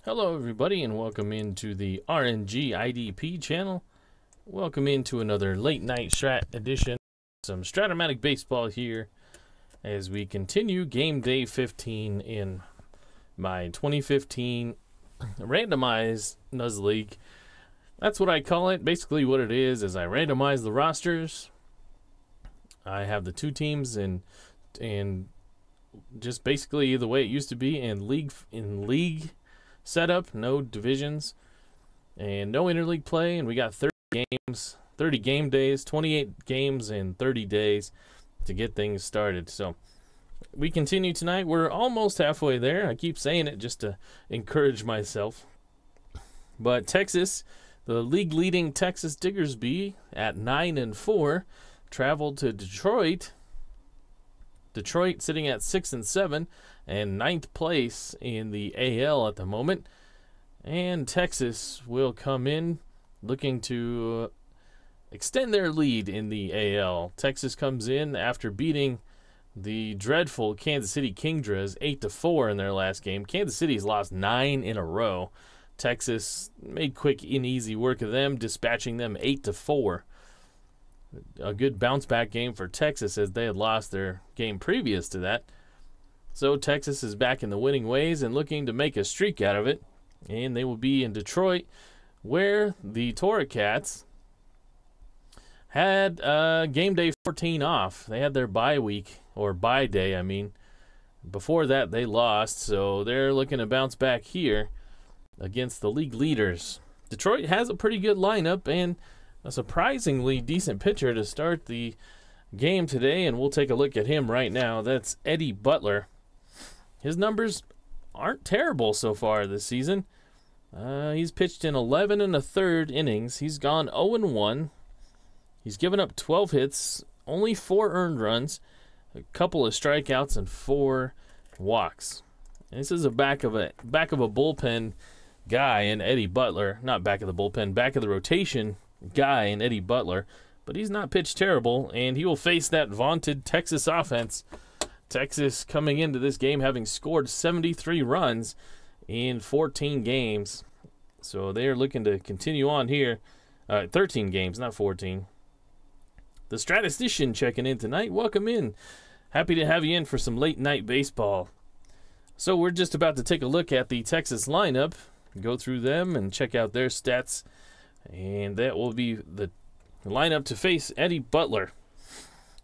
Hello everybody and welcome into the RNGIDP channel. Welcome into another late night strat edition. Some Strat-O-Matic baseball here as we continue game day 15 in my 2015 randomized NUS League. That's what I call it. Basically what it is I randomize the rosters. I have the two teams and just basically the way it used to be in league setup, no divisions and no interleague play, and we got 30 game days, 28 games in 30 days to get things started. So we continue tonight. We're almost halfway there. I keep saying it just to encourage myself. But Texas, the league leading Texas Diggersby at 9-4, traveled to Detroit. Detroit sitting at 6-7 and 9th place in the AL at the moment. And Texas will come in looking to extend their lead in the AL. Texas comes in after beating the dreadful Kansas City Kingdras 8-4 in their last game. Kansas City's lost 9 in a row. Texas made quick and easy work of them, dispatching them 8-4. A good bounce back game for Texas as they had lost their game previous to that. So Texas is back in the winning ways and looking to make a streak out of it. And they will be in Detroit, where the Toracats had game day 14 off. They had their bye week, or bye day, I mean. Before that, they lost, so they're looking to bounce back here against the league leaders. Detroit has a pretty good lineup and a surprisingly decent pitcher to start the game today, and we'll take a look at him right now. That's Eddie Butler. His numbers aren't terrible so far this season. He's pitched in 11 1/3 innings. He's gone 0-1. He's given up 12 hits, only 4 earned runs, a couple of strikeouts, and 4 walks. And this is a back of a bullpen guy in Eddie Butler. Not back of the bullpen, back of the rotation guy in Eddie Butler. But he's not pitched terrible, and he will face that vaunted Texas offense. Texas coming into this game having scored 73 runs in 14 games. So they're looking to continue on here. 13 games, not 14. The Statistician checking in tonight. Welcome in. Happy to have you in for some late night baseball. So we're just about to take a look at the Texas lineup, go through them and check out their stats. And that will be the lineup to face Eddie Butler.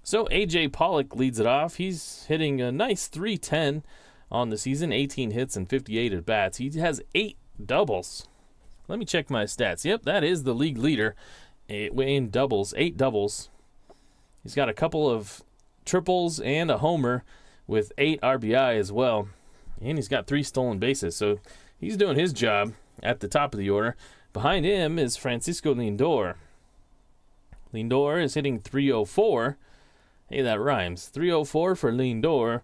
So A.J. Pollock leads it off. He's hitting a nice .310 on the season, 18 hits and 58 at-bats. He has 8 doubles. Let me check my stats. Yep, that is the league leader in doubles, 8 doubles. He's got a couple of triples and a homer with 8 RBI as well. And he's got 3 stolen bases. So he's doing his job at the top of the order. Behind him is Francisco Lindor. Lindor is hitting .304. Hey, that rhymes. .304 for Lindor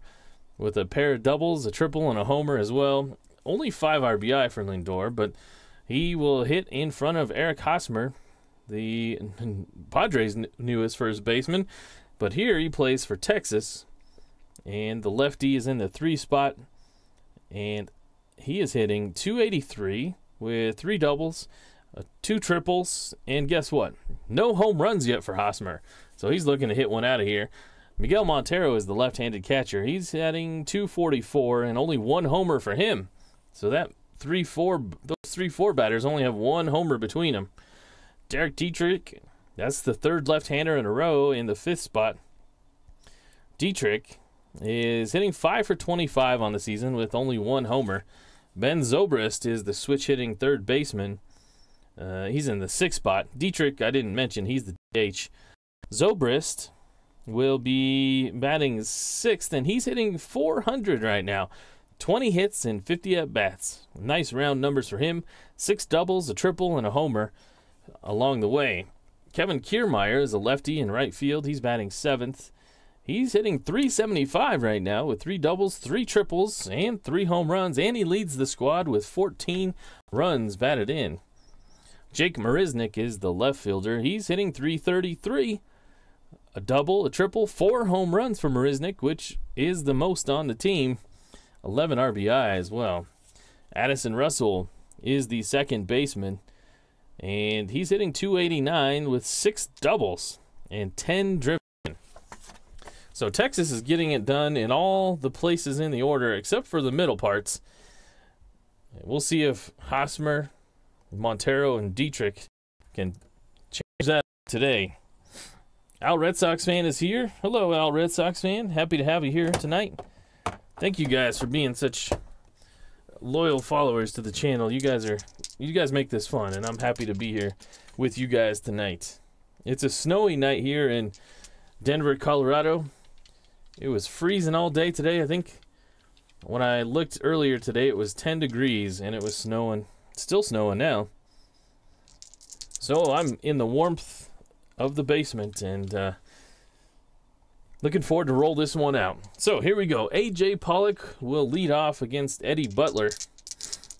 with a pair of doubles, a triple, and a homer as well. Only 5 RBI for Lindor, but he will hit in front of Eric Hosmer, the Padres' newest first baseman. But here he plays for Texas, and the lefty is in the 3 spot, and he is hitting .283 with 3 doubles, 2 triples, and guess what? No home runs yet for Hosmer. So he's looking to hit one out of here. Miguel Montero is the left-handed catcher. He's hitting .244 and only 1 homer for him. So that those 3-4 batters only have 1 homer between them. Derek Dietrich, that's the 3rd left-hander in a row in the 5th spot. Dietrich is hitting 5 for 25 on the season with only 1 homer. Ben Zobrist is the switch-hitting 3rd baseman. He's in the 6th spot. Dietrich, I didn't mention, he's the DH. Zobrist will be batting 6th, and he's hitting .400 right now. 20 hits and 50 at-bats. Nice round numbers for him. 6 doubles, a triple, and a homer along the way. Kevin Kiermaier is a lefty in right field. He's batting 7th. He's hitting .375 right now with 3 doubles, 3 triples, and 3 home runs, and he leads the squad with 14 runs batted in. Jake Marisnick is the left fielder. He's hitting .333. A double, a triple, 4 home runs for Marisnick, which is the most on the team. 11 RBI as well. Addison Russell is the second baseman, and he's hitting .289 with 6 doubles and 10 driven. So Texas is getting it done in all the places in the order except for the middle parts. We'll see if Hosmer, Montero, and Dietrich can change that today. Al Red Sox fan is here. Hello, Al Red Sox fan. Happy to have you here tonight. Thank you guys for being such loyal followers to the channel. You guys make this fun, and I'm happy to be here with you guys tonight. It's a snowy night here in Denver, Colorado. It was freezing all day today. I think when I looked earlier today, it was 10 degrees, and it was snowing. It's still snowing now. So I'm in the warmth of the basement, and looking forward to roll this one out. So here we go. A.J. Pollock will lead off against Eddie Butler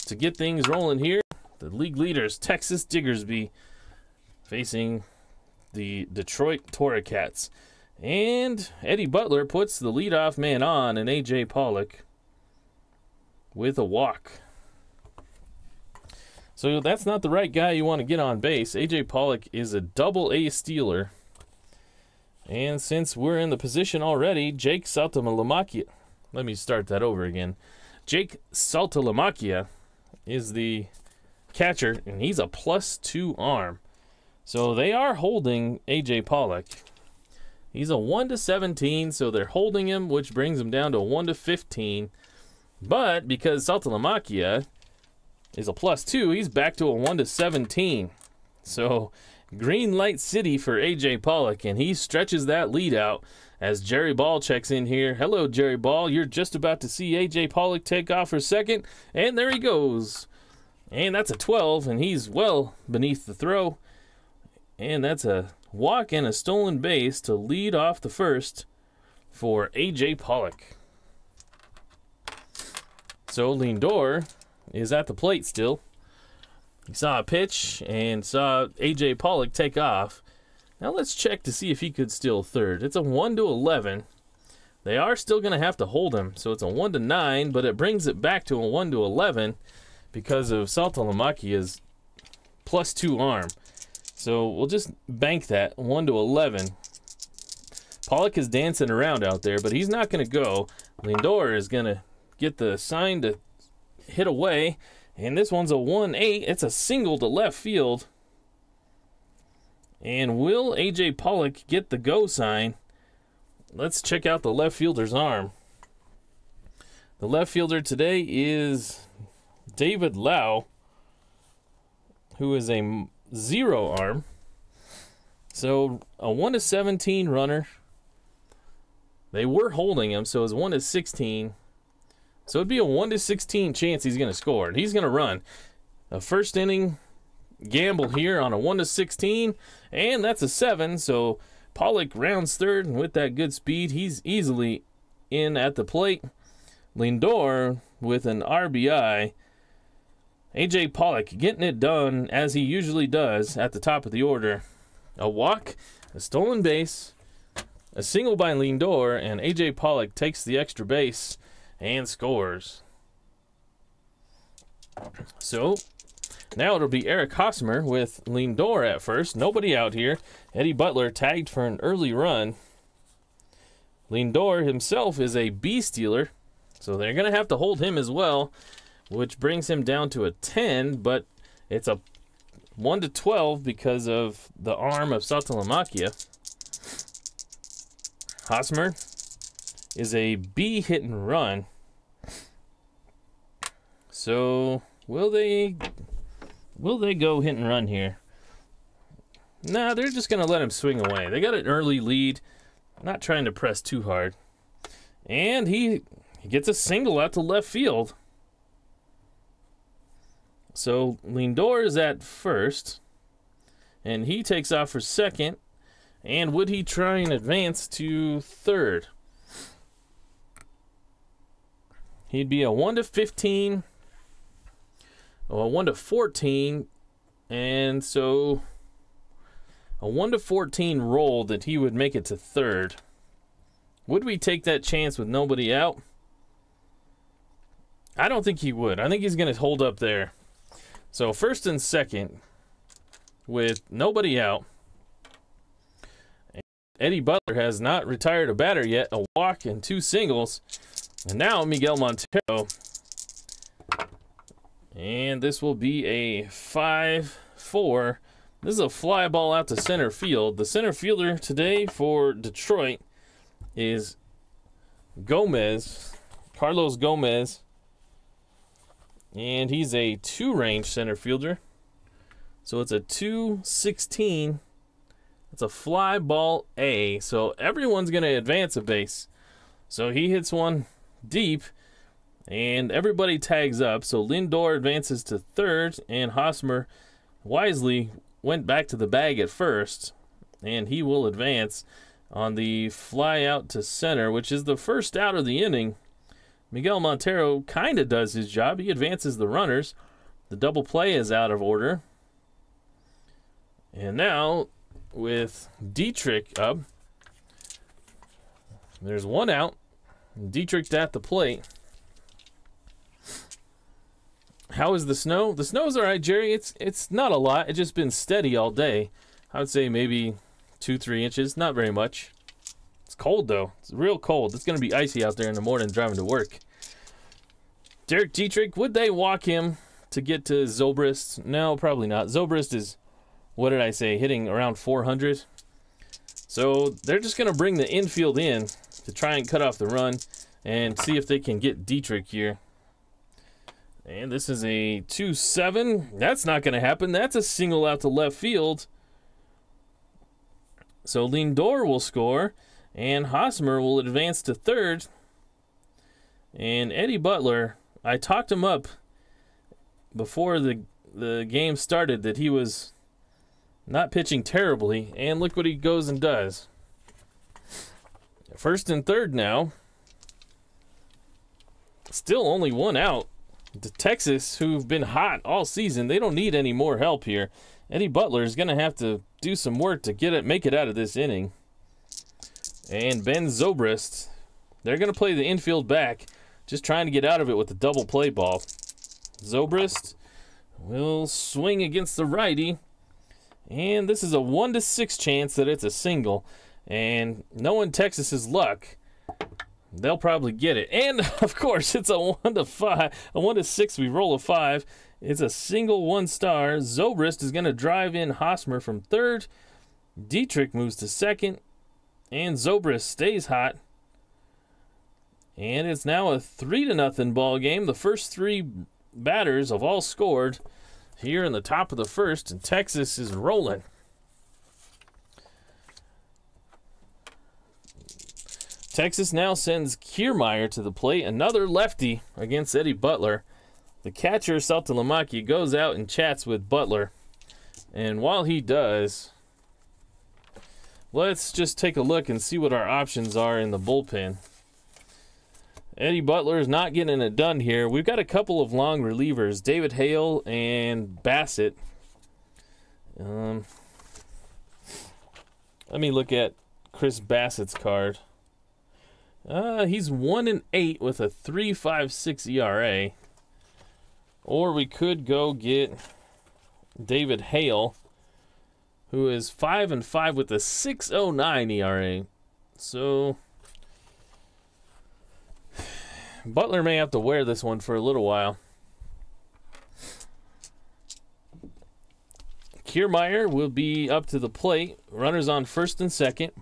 to get things rolling here. The league leaders, Texas Diggersby, facing the Detroit Toracats. And Eddie Butler puts the leadoff man on, and A.J. Pollock with a walk. So that's not the right guy you want to get on base. A.J. Pollock is a double-A stealer. And since we're in the position already, Jake Saltalamacchia. Let me start that over again. Jake Saltalamacchia is the catcher, and he's a +2 arm. So they are holding A.J. Pollock. He's a 1-17, so they're holding him, which brings him down to 1-15. But because Saltalamacchia is a +2, he's back to a 1-17. So green light city for A.J. Pollock, and he stretches that lead out as Jerry Ball checks in here. Hello, Jerry Ball. You're just about to see A.J. Pollock take off for second, and there he goes. And that's a 12, and he's well beneath the throw. And that's a walk and a stolen base to lead off the first for A.J. Pollock. So Lindor is at the plate still. He saw a pitch and saw A.J. Pollock take off. Now let's check to see if he could steal third. It's a 1-11. They are still going to have to hold him, so it's a 1-9, but it brings it back to a 1-11 because of Saltalamacchia's +2 arm. So we'll just bank that 1-11. Pollock is dancing around out there, but he's not going to go. Lindor is going to get the sign to hit away, and this one's a 1-8. It's a single to left field. And will A.J. Pollock get the go sign? Let's check out the left fielder's arm. The left fielder today is David Lau, who is a 0 arm. So a 1-17 runner. They were holding him, so it's 1-16. So it'd be a 1-16 chance he's going to score. And he's going to run a first inning gamble here on a 1-16, and that's a 7. So Pollock rounds third, and with that good speed, he's easily in at the plate. Lindor with an RBI. A.J. Pollock getting it done as he usually does at the top of the order. A walk, a stolen base, a single by Lindor, and A.J. Pollock takes the extra base and scores. So now it'll be Eric Hosmer with Lindor at first. Nobody out here. Eddie Butler tagged for an early run. Lindor himself is a B stealer, so they're going to have to hold him as well, which brings him down to a 10, but it's a 1-12 because of the arm of Saltalamacchia. Hosmer is a B hit and run. So will they go hit and run here? Nah, they're just going to let him swing away. They got an early lead, not trying to press too hard. And he gets a single out to left field. So Lindor is at first, and he takes off for second. And would he try and advance to third? He'd be a 1-15, or a 1-14, and so a 1-14 roll that he would make it to third. Would we take that chance with nobody out? I don't think he would. I think he's going to hold up there. So first and second with nobody out. Eddie Butler has not retired a batter yet. A walk and 2 singles. And now Miguel Montero. And this will be a 5-4. This is a fly ball out to center field. The center fielder today for Detroit is Gomez, Carlos Gomez. And he's a 2-range center fielder. So it's a 2-16. It's a fly ball A. So everyone's going to advance a base. So he hits one deep. And everybody tags up. So Lindor advances to third. And Hosmer wisely went back to the bag at first. And he will advance on the fly out to center, which is the first out of the inning. Miguel Montero kind of does his job. He advances the runners. The double play is out of order. And now, with Dietrich up, there's 1 out. Dietrich at the plate. How is the snow? The snow's all right, Jerry. It's not a lot. It's just been steady all day. I would say maybe 2-3 inches. Not very much. It's cold, though. It's real cold. It's going to be icy out there in the morning driving to work. Derek Dietrich, would they walk him to get to Zobrist? No, probably not. Zobrist is, what did I say, hitting around 400. So they're just going to bring the infield in to try and cut off the run and see if they can get Dietrich here. And this is a 2-7. That's not going to happen. That's a single out to left field. So Lindor will score, and Hosmer will advance to third. And Eddie Butler, I talked him up before the game started that he was not pitching terribly, and look what he goes and does. First and third now. Still only 1 out. The Texas, who've been hot all season, they don't need any more help here. Eddie Butler is going to have to do some work to make it out of this inning. And Ben Zobrist, they're going to play the infield back, just trying to get out of it with the double play ball. Zobrist will swing against the righty. And this is a 1-6 chance that it's a single. And knowing Texas's luck, they'll probably get it. And, of course, it's a 1-5. A 1-6, we roll a 5. It's a single 1-star. Zobrist is going to drive in Hosmer from third. Dietrich moves to second. And Zobrist stays hot. And it's now a 3-0 ball game. The first 3 batters have all scored here in the top of the first. And Texas is rolling. Texas now sends Kiermaier to the plate, another lefty against Eddie Butler. The catcher, Strat-O-Matic, goes out and chats with Butler. And while he does, let's just take a look and see what our options are in the bullpen. Eddie Butler is not getting it done here. We've got a couple of long relievers, David Hale and Bassett. Let me look at Chris Bassett's card. He's 1-8 with a 3.56 ERA. Or we could go get David Hale, who is 5-5 with a 6.09 ERA. So Butler may have to wear this one for a little while. Kiermaier will be up to the plate. Runners on first and second.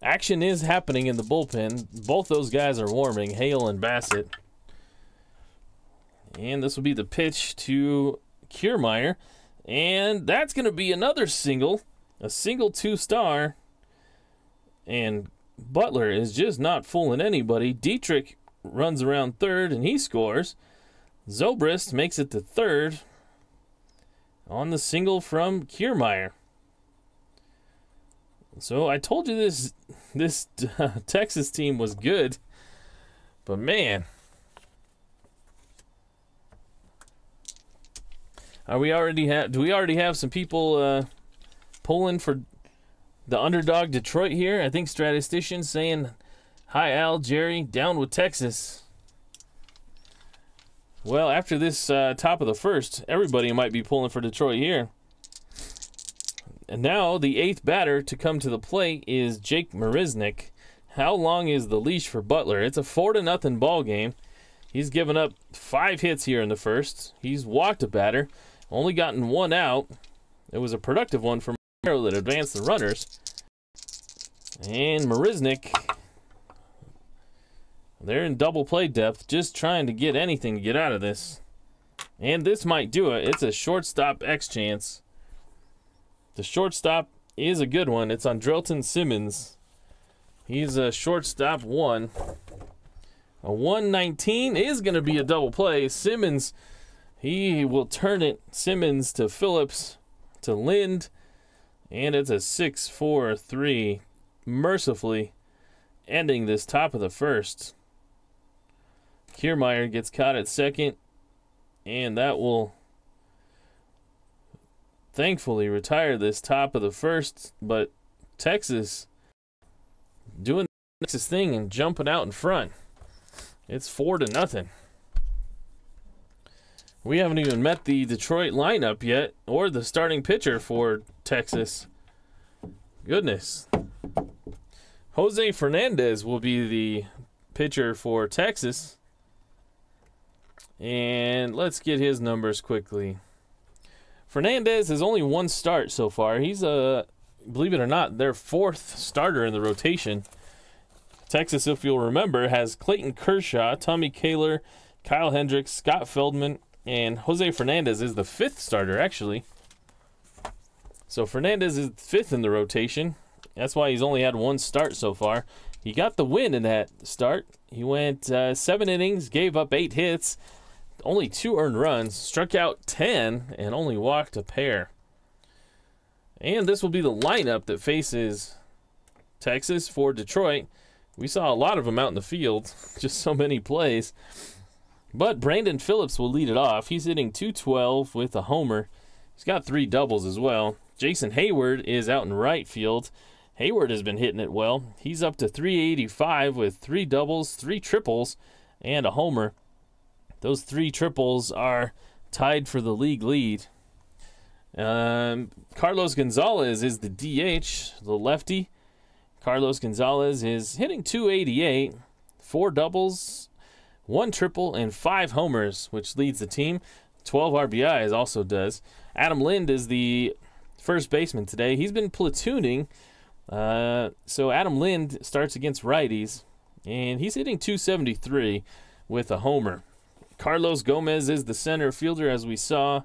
Action is happening in the bullpen. Both those guys are warming, Hale and Bassett. And this will be the pitch to Kiermaier. And that's going to be another single. A single 2-star. And Butler is just not fooling anybody. Dietrich runs around third and he scores. Zobrist makes it to third on the single from Kiermaier. So I told you this Texas team was good, but man, do we already have some people pulling for the underdog Detroit here? I think Statistician's saying, "Hi Al, Jerry, down with Texas." Well, after this top of the first, everybody might be pulling for Detroit here. And now the 8th batter to come to the plate is Jake Marisnick. How long is the leash for Butler? It's a 4-0 ball game. He's given up 5 hits here in the first. He's walked a batter, only gotten 1 out. It was a productive one for Romero that advanced the runners. And Marisnick, they're in double play depth, just trying to get anything to get out of this. And this might do it. It's a shortstop X chance. The shortstop is a good one. It's on Drelton Simmons. He's a shortstop 1. A 119 is going to be a double play. Simmons, he will turn it. Simmons to Phillips to Lind. And it's a 6-4-3. Mercifully ending this top of the first. Kiermaier gets caught at second, and that will thankfully retire this top of the first. But Texas doing the Texas thing and jumping out in front. It's 4-0. We haven't even met the Detroit lineup yet, or the starting pitcher for Texas. Goodness. Jose Fernandez will be the pitcher for Texas. And let's get his numbers quickly. Fernandez has only 1 start so far. He's, believe it or not, their 4th starter in the rotation. Texas, if you'll remember, has Clayton Kershaw, Tommy Kaler, Kyle Hendricks, Scott Feldman, and Jose Fernandez is the 5th starter, actually. So Fernandez is 5th in the rotation. That's why he's only had 1 start so far. He got the win in that start. He went 7 innings, gave up 8 hits, only 2 earned runs, struck out 10, and only walked a pair. And this will be the lineup that faces Texas for Detroit. We saw a lot of them out in the field, just so many plays. But Brandon Phillips will lead it off. He's hitting .212 with a homer. He's got 3 doubles as well. Jason Hayward is out in right field. Hayward has been hitting it well. He's up to .385 with 3 doubles, 3 triples, and a homer. Those 3 triples are tied for the league lead. Carlos Gonzalez is the DH, the lefty. Carlos Gonzalez is hitting .288, 4 doubles, 1 triple, and 5 homers, which leads the team. 12 RBIs also does. Adam Lind is the first baseman today. He's been platooning. So Adam Lind starts against righties, and he's hitting .273 with a homer. Carlos Gomez is the center fielder, as we saw.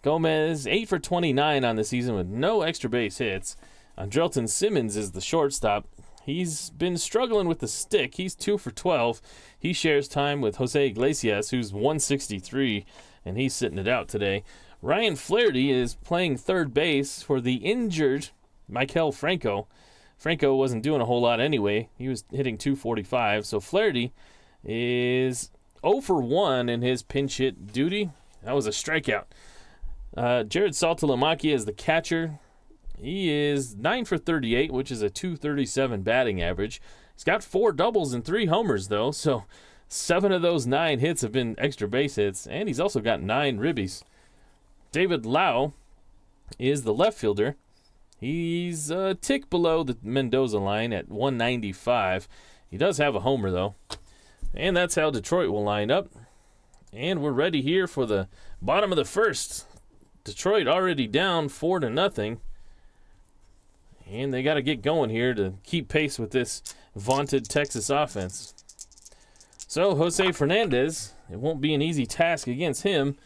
Gomez, 8 for 29 on the season with no extra base hits. Andrelton Simmons is the shortstop. He's been struggling with the stick. He's 2 for 12. He shares time with Jose Iglesias, who's 163, and he's sitting it out today. Ryan Flaherty is playing third base for the injured Maikel Franco. Franco wasn't doing a whole lot anyway. He was hitting .245, so Flaherty is 0 for 1 in his pinch hit duty. That was a strikeout. Jared Saltalamacchia is the catcher. He is 9 for 38, which is a .237 batting average. He's got 4 doubles and 3 homers, though, so 7 of those 9 hits have been extra base hits, and he's also got 9 ribbies. David Lau is the left fielder. He's a tick below the Mendoza line at 195. He does have a homer, though. And that's how Detroit will line up. And we're ready here for the bottom of the first. Detroit already down 4-0. And they got to get going here to keep pace with this vaunted Texas offense. So Jose Fernandez, it won't be an easy task against him.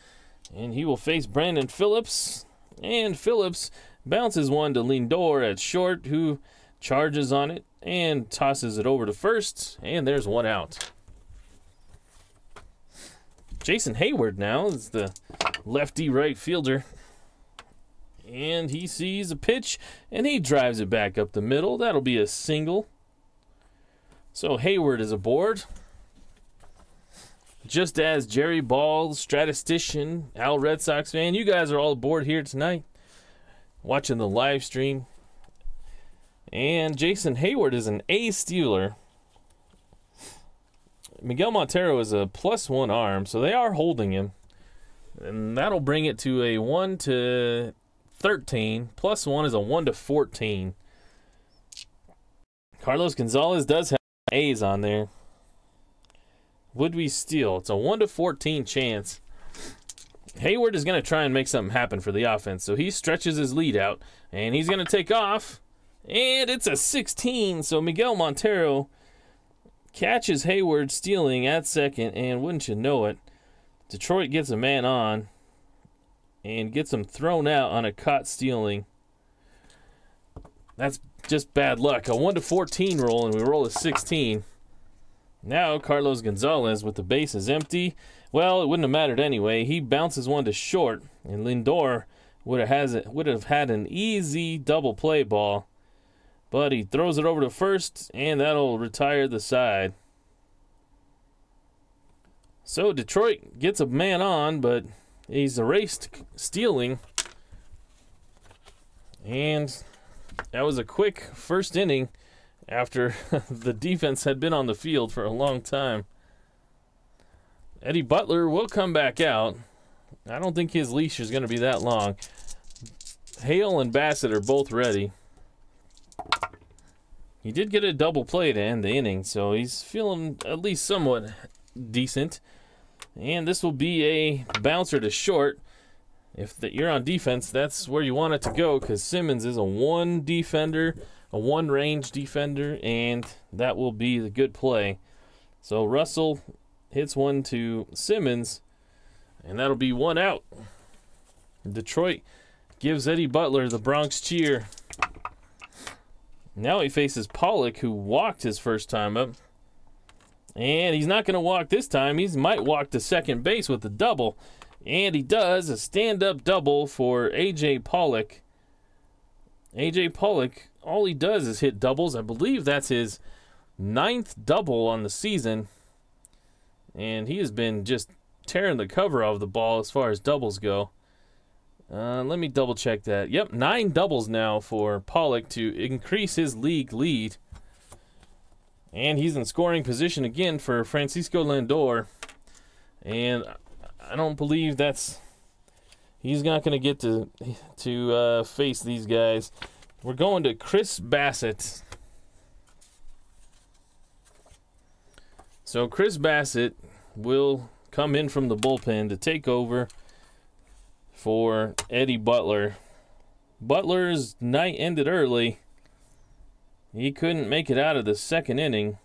And he will face Brandon Phillips. And Phillips bounces one to Lindor at short, who charges on it and tosses it over to first. And there's 1 out. Jason Hayward now is the lefty right fielder. And he sees a pitch, and he drives it back up the middle. That'll be a single. So Hayward is aboard. Just as Jerry Ball, statistician, Al Red Sox fan, you guys are all aboard here tonight, watching the live stream. And Jason Hayward is an A Steeler. Miguel Montero is a +1 arm, so they are holding him. And that'll bring it to a 1-13. +1 is a 1-14. Carlos Gonzalez does have A's on there. Would we steal? It's a 1-14 chance. Hayward is going to try and make something happen for the offense. So he stretches his lead out, and he's going to take off. And it's a 16. So Miguel Montero catches Hayward stealing at second, and wouldn't you know it, Detroit gets a man on and gets him thrown out on a caught stealing. That's just bad luck. A 1-14 roll, and we roll a 16. Now Carlos Gonzalez with the bases empty. Well, it wouldn't have mattered anyway. He bounces one to short, and Lindor would have had an easy double play ball. But he throws it over to first, and that'll retire the side. So Detroit gets a man on, but he's erased stealing. And that was a quick first inning after the defense had been on the field for a long time. Eddie Butler will come back out. I don't think his leash is going to be that long. Hale and Bassett are both ready. He did get a double play to end the inning, so he's feeling at least somewhat decent. And this will be a bouncer to short. If you're on defense, that's where you want it to go, because Simmons is a one range defender, and that will be the good play. So Russell hits one to Simmons, and that'll be one out. Detroit gives Eddie Butler the Bronx cheer. Now he faces Pollock, who walked his first time up. And he's not going to walk this time. He might walk to second base with the double. And he does. A stand-up double for A.J. Pollock. A.J. Pollock, all he does is hit doubles. I believe that's his 9th double on the season. And he has been just tearing the cover off the ball as far as doubles go. Let me double check that. Yep, 9 doubles now for Pollock to increase his league lead. And he's in scoring position again for Francisco Lindor. And I don't believe he's not going to get to face these guys. We're going to Chris Bassett. So Chris Bassett will come in from the bullpen to take over for Eddie Butler. Butler's night ended early. He couldn't make it out of the second inning.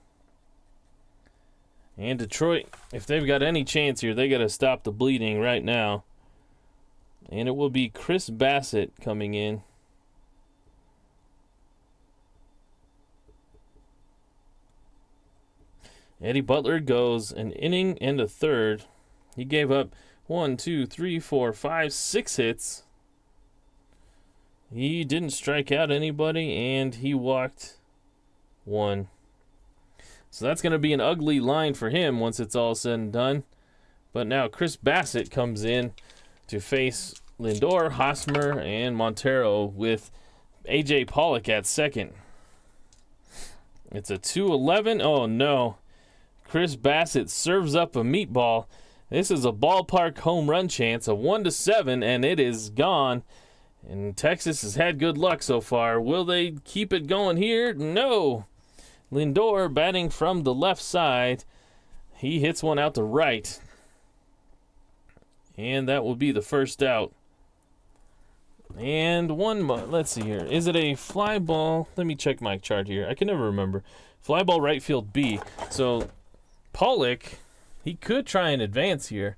And Detroit, if they've got any chance here, they got to stop the bleeding right now. And it will be Chris Bassett coming in. Eddie Butler goes an inning and a third. He gave up 1, 2, 3, 4, 5, 6 hits. He didn't strike out anybody, and he walked 1. So that's going to be an ugly line for him once it's all said and done. But now Chris Bassett comes in to face Lindor, Hosmer, and Montero with A.J. Pollock at second. It's a 2-11. Oh, no. Chris Bassett serves up a meatball. This is a ballpark home run chance, a 1-7, and it is gone. And Texas has had good luck so far. Will they keep it going here? No. Lindor batting from the left side. He hits one out to right. And that will be the first out. And let's see here. Is it a fly ball? Let me check my chart here. I can never remember. Fly ball right field B. So Pollock, he could try and advance here.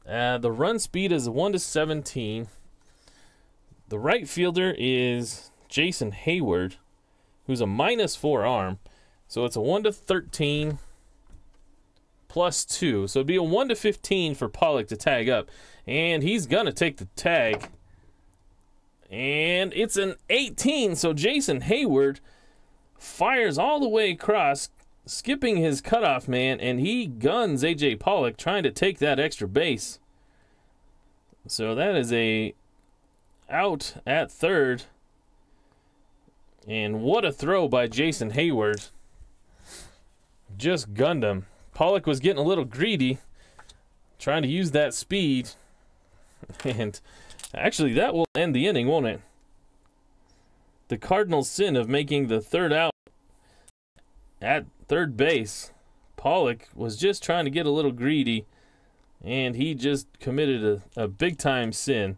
The run speed is 1-17. The right fielder is Jason Hayward, who's a -4 arm. So it's a 1-13 +2. So it'd be a 1-15 for Pollock to tag up. And he's going to take the tag. And it's an 18. So Jason Hayward fires all the way across, skipping his cutoff man, and he guns A.J. Pollock trying to take that extra base. So that is a out at third. And what a throw by Jason Hayward. Just gunned him. Pollock was getting a little greedy, trying to use that speed. And actually, that will end the inning, won't it? The Cardinals' sin of making the third out at third base. Pollock was just trying to get a little greedy, and he just committed a big-time sin.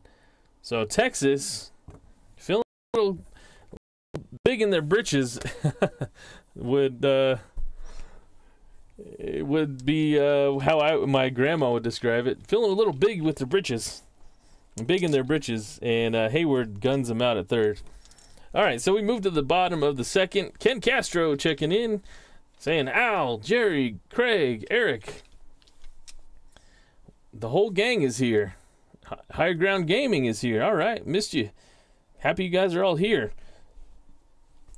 So Texas, feeling a little big in their britches, would be how my grandma would describe it. Feeling a little big with their britches. Big in their britches, and Hayward guns him out at third. All right, so we move to the bottom of the second. Ken Castro checking in, saying, Al, Jerry, Craig, Eric. The whole gang is here. Higher Ground Gaming is here. All right, missed you. Happy you guys are all here.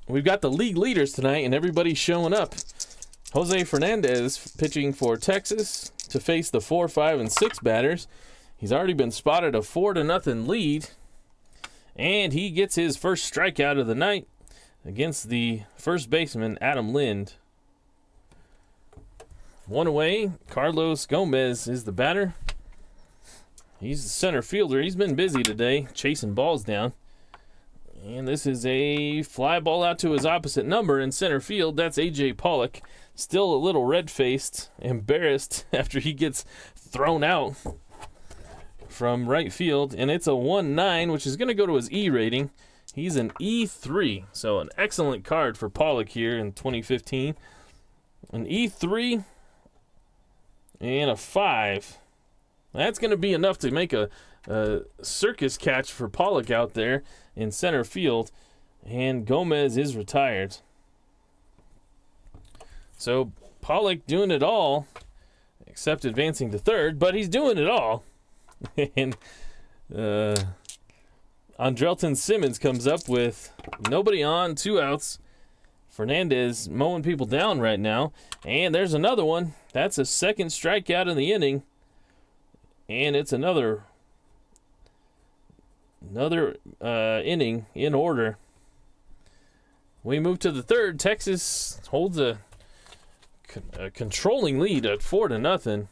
We've got the league leaders tonight, and everybody's showing up. Jose Fernandez pitching for Texas to face the 4, 5, and 6 batters. He's already been spotted a 4-0 lead. And he gets his first strikeout of the night against the first baseman, Adam Lind. One away, Carlos Gomez is the batter. He's the center fielder. He's been busy today, chasing balls down. And this is a fly ball out to his opposite number in center field. That's A.J. Pollock. Still a little red-faced, embarrassed after he gets thrown out from right field, and it's a 1-9, which is going to go to his E rating. He's an E3, so an excellent card for Pollock here in 2015. An E3 and a 5. That's going to be enough to make a circus catch for Pollock out there in center field, and Gomez is retired. So Pollock doing it all, except advancing to third, but he's doing it all. And Andrelton Simmons comes up with nobody on, 2 outs. Fernandez mowing people down right now. And there's another one. That's a second strikeout in the inning. And it's another inning in order. We move to the third. Texas holds a controlling lead at 4-0.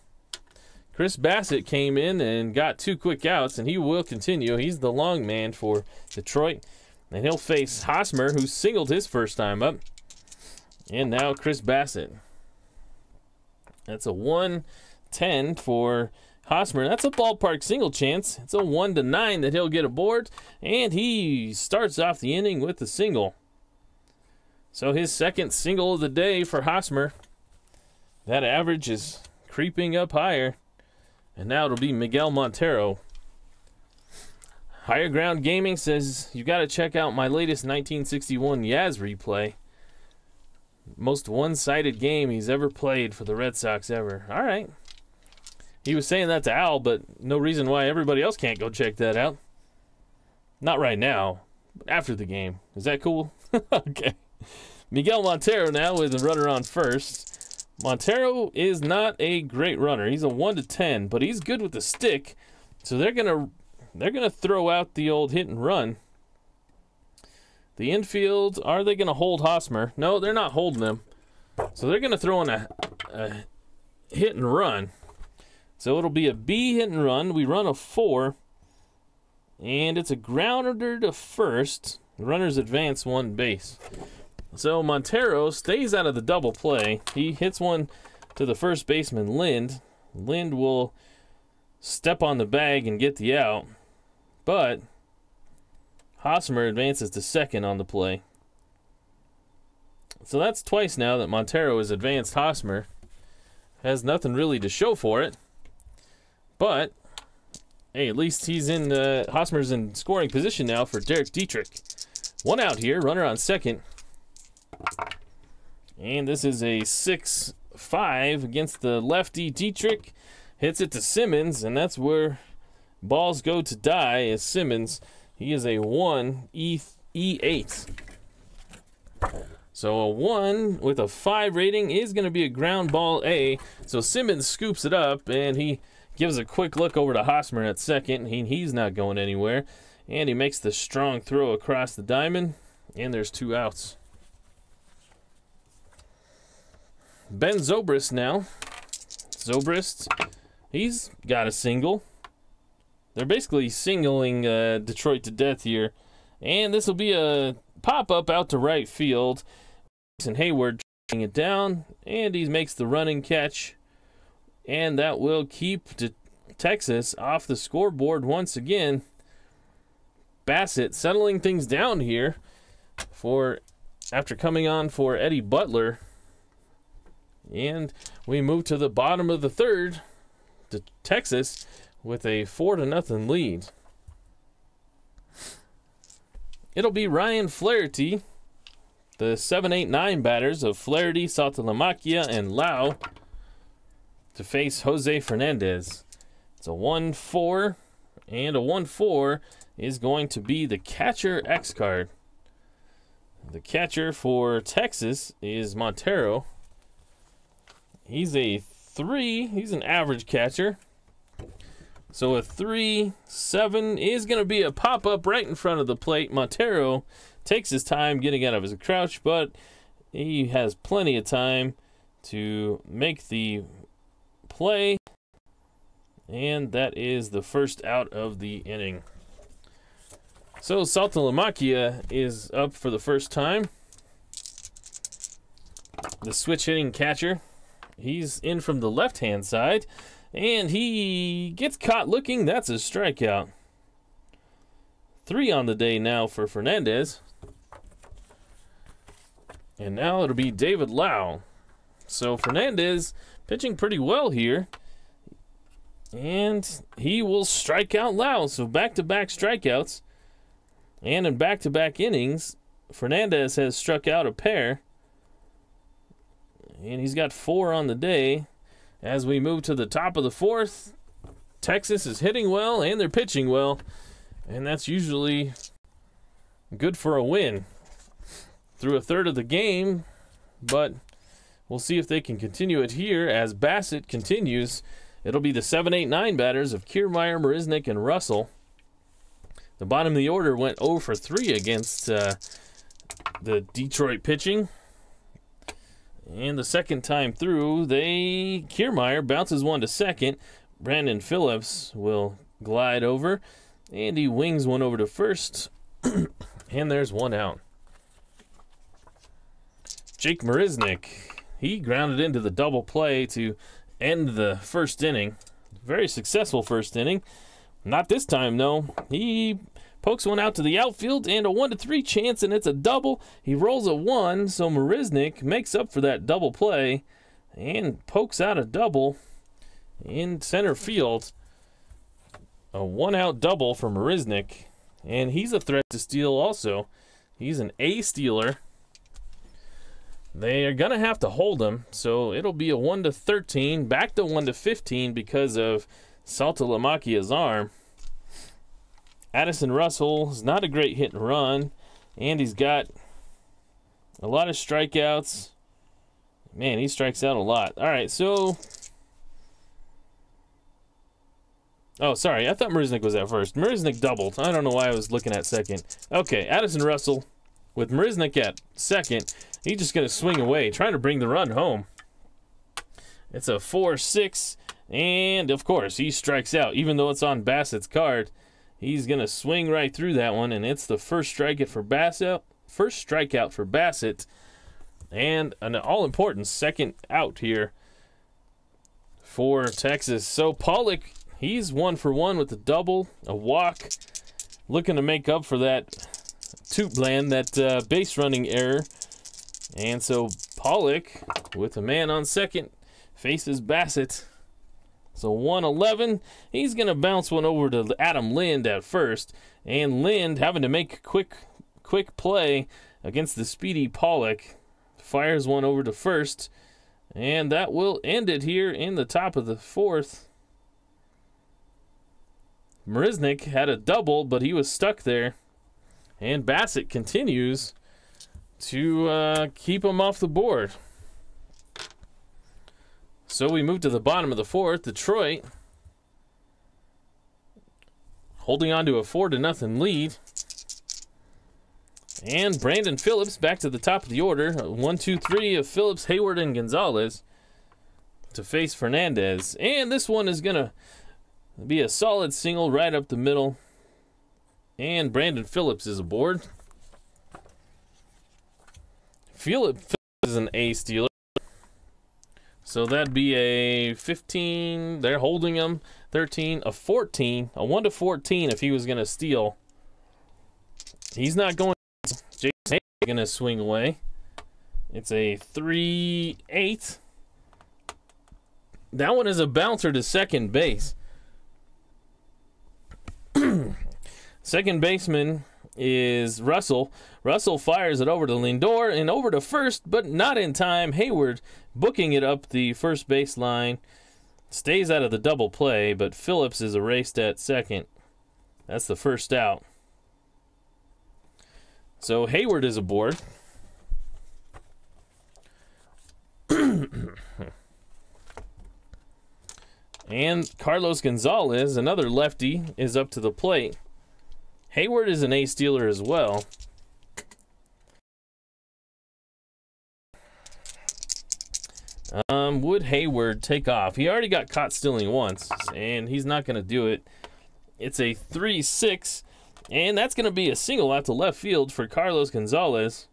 Chris Bassett came in and got 2 quick outs, and he will continue. He's the long man for Detroit, and he'll face Hosmer, who singled his first time up, and now Chris Bassett. That's a 1-10 for Hosmer. That's a ballpark single chance. It's a 1-9 that he'll get aboard, and he starts off the inning with a single. So his second single of the day for Hosmer. That average is creeping up higher. And now it'll be Miguel Montero. Higher Ground Gaming says, you got to check out my latest 1961 Yaz replay. Most one-sided game he's ever played for the Red Sox ever. All right. He was saying that to Al, but no reason why everybody else can't go check that out. Not right now, but after the game. Is that cool? Okay. Miguel Montero now with a runner on first. Montero is not a great runner. He's a 1-10, but he's good with the stick. So they're gonna throw out the old hit and run. The infield, are they gonna hold Hosmer? No, they're not holding him. So they're gonna throw in a hit and run. So it'll be a B hit and run. We run a 4, and it's a grounder to first. The runners advance 1 base. So Montero stays out of the double play. He hits one to the first baseman, Lind. Lind will step on the bag and get the out. But Hosmer advances to second on the play. So that's twice now that Montero has advanced Hosmer. Has nothing really to show for it. But, hey, at least he's in, Hosmer's in scoring position now for Derek Dietrich. 1 out here, runner on second. And this is a 6-5 against the lefty. Dietrich hits it to Simmons, and that's where balls go to die as Simmons. He is a 1 E8. So a 1 with a 5 rating is going to be a ground ball A. So Simmons scoops it up, and he gives a quick look over to Hosmer at second. He's not going anywhere. And he makes the strong throw across the diamond, and there's 2 outs. Ben Zobrist now Zobrist, he's got a single. They're basically singling Detroit to death here. And this will be a pop-up out to right field. And Hayward trying it down, and he makes the running catch. And that will keep Texas off the scoreboard once again. Bassett settling things down here after coming on for Eddie Butler. And we move to the bottom of the third to Texas with a 4-0 lead. It'll be Ryan Flaherty, the 7-8-9 batters of Flaherty, Saltalamacchia, and Lau to face Jose Fernandez. It's a 1-4, and a 1-4 is going to be the catcher X card. The catcher for Texas is Montero. He's a 3. He's an average catcher. So a 3-7 is going to be a pop-up right in front of the plate. Montero takes his time getting out of his crouch, but he has plenty of time to make the play. And that is the first out of the inning. So Saltalamacchia is up for the first time. The switch hitting catcher. He's in from the left-hand side, and he gets caught looking. That's a strikeout. 3 on the day now for Fernandez. And now it'll be David Lau. So Fernandez pitching pretty well here. And he will strike out Lau. So back-to-back strikeouts. And in back-to-back innings, Fernandez has struck out a pair. And he's got 4 on the day. As we move to the top of the fourth, Texas is hitting well and they're pitching well. And that's usually good for a win through a third of the game. But we'll see if they can continue it here as Bassett continues. It'll be the 7-8-9 batters of Kiermaier, Marisnick, and Russell. The bottom of the order went 0 for 3 against the Detroit pitching. And the second time through, Kiermaier bounces one to second. Brandon Phillips will glide over, and he wings one over to first. And there's one out. Jake Marisnick, he grounded into the double play to end the first inning. Very successful first inning. Not this time, though. He pokes one out to the outfield and a 1-3 chance, and it's a double. He rolls a 1, so Marisnick makes up for that double play and pokes out a double in center field. A 1-out double for Marisnick, and he's a threat to steal also. He's an A stealer. They are going to have to hold him, so it'll be a 1-13, back to 1-15 because of Saltalamacchia's arm. Addison Russell is not a great hit and run, and he's got a lot of strikeouts. Man, he strikes out a lot. All right, so... Oh, sorry, I thought Marisnick was at first. Marisnick doubled. I don't know why I was looking at second. Okay, Addison Russell with Marisnick at second. He's just going to swing away, trying to bring the run home. It's a 4-6, and of course, he strikes out, even though it's on Bassett's card. He's going to swing right through that one, and it's the first strikeout for Bassett, and an all-important second out here for Texas. So Pollock, he's 1 for 1 with a double, a walk, looking to make up for that that base running error. And so Pollock, with a man on second, faces Bassett. So 1-11, he's going to bounce one over to Adam Lind at first. And Lind, having to make a quick play against the speedy Pollock, fires one over to first. And that will end it here in the top of the fourth. Marisnick had a double, but he was stuck there. And Bassett continues to keep him off the board. So we move to the bottom of the fourth. Detroit holding on to a 4-0 lead. And Brandon Phillips back to the top of the order. 1, 2, 3 of Phillips, Hayward, and Gonzalez. to face Fernandez. And this one is going to be a solid single right up the middle. And Brandon Phillips is aboard. Phillips is an A stealer. So that'd be a 15. They're holding him. 13, a 14, a 1 to 14 if he was going to steal. He's not going. Jason Hayes is going to swing away. It's a 3-8. That one is a bouncer to second base. Second baseman is Russell. Russell fires it over to Lindor and over to first, but not in time. Hayward booking it up the first base line. Stays out of the double play, but Phillips is erased at second. That's the first out. So Hayward is aboard. And Carlos Gonzalez, another lefty, is up to the plate. Hayward is an A stealer as well. Would Hayward take off? He already got caught stealing once, and he's not going to do it. It's a 3-6, and that's going to be a single out to left field for Carlos Gonzalez.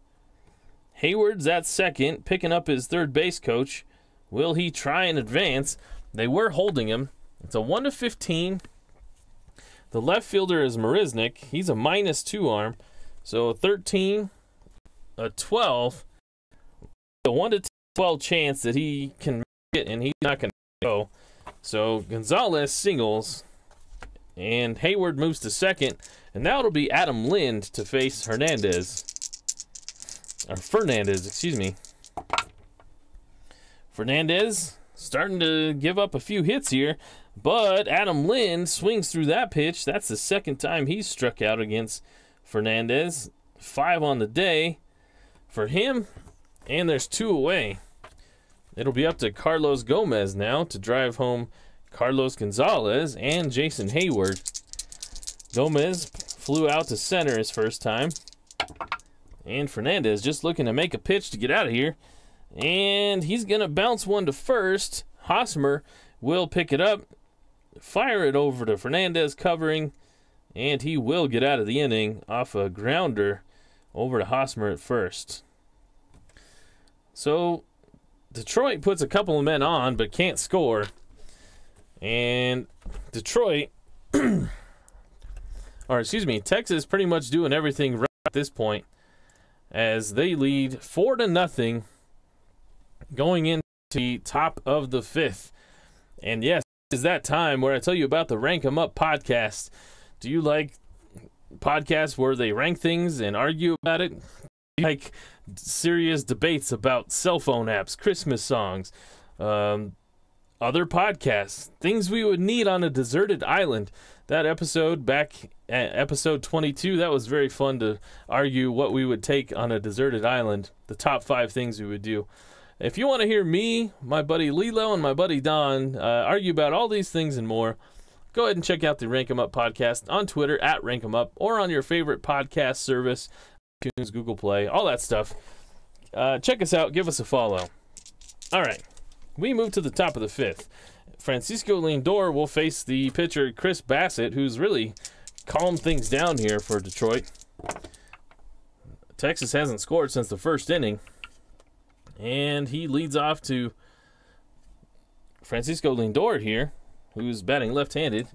Hayward's at second, picking up his third base coach. Will he try and advance? They were holding him. It's a 1 to 15. The left fielder is Marisnik. He's a -2 arm. So a 13, a 12, a 1 to 12 chance that he can make it, and he's not going to go. So Gonzalez singles, and Hayward moves to second, and now it'll be Adam Lind to face Fernandez, excuse me. Fernandez starting to give up a few hits here, but Adam Lind swings through that pitch. That's the second time he's struck out against Fernandez. 5 on the day for him, and there's 2 away. It'll be up to Carlos Gomez now to drive home Carlos Gonzalez and Jason Hayward. Gomez flew out to center his first time, and Fernandez just looking to make a pitch to get out of here. And he's going to bounce one to first. Hosmer will pick it up, fire it over to Fernandez covering, and he will get out of the inning off a grounder over to Hosmer at first. So Detroit puts a couple of men on but can't score. And Detroit, Texas pretty much doing everything right at this point as they lead 4-0 going into the top of the 5th. And yes, it's that time where I tell you about the Rank 'em Up podcast. Do you like podcasts where they rank things and argue about it? Do you like serious debates about cell phone apps, Christmas songs, other podcasts, things we would need on a deserted island? That episode back at episode 22, that was very fun to argue what we would take on a deserted island, the top 5 things we would do. If you want to hear me, my buddy Lilo, and my buddy Don argue about all these things and more, go ahead and check out the Rank 'em Up podcast on Twitter at Rank 'em Up, or on your favorite podcast service, iTunes, Google Play, all that stuff. Check us out. Give us a follow. All right. We move to the top of the 5th. Francisco Lindor will face the pitcher Chris Bassett, who's really calmed things down here for Detroit. Texas hasn't scored since the first inning. And he leads off to Francisco Lindor here, who's batting left-handed.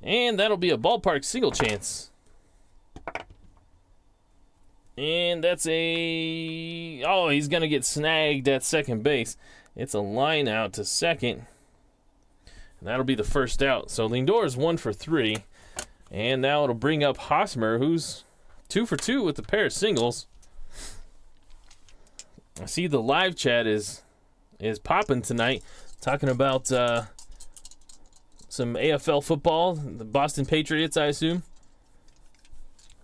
And that'll be a ballpark single chance. And that's a... Oh, he's going to get snagged at second base. It's a line out to second. And that'll be the first out. So Lindor is 1 for 3. And now it'll bring up Hosmer, who's 2 for 2 with a pair of singles. I see the live chat is popping tonight, talking about some AFL football, the Boston Patriots, I assume.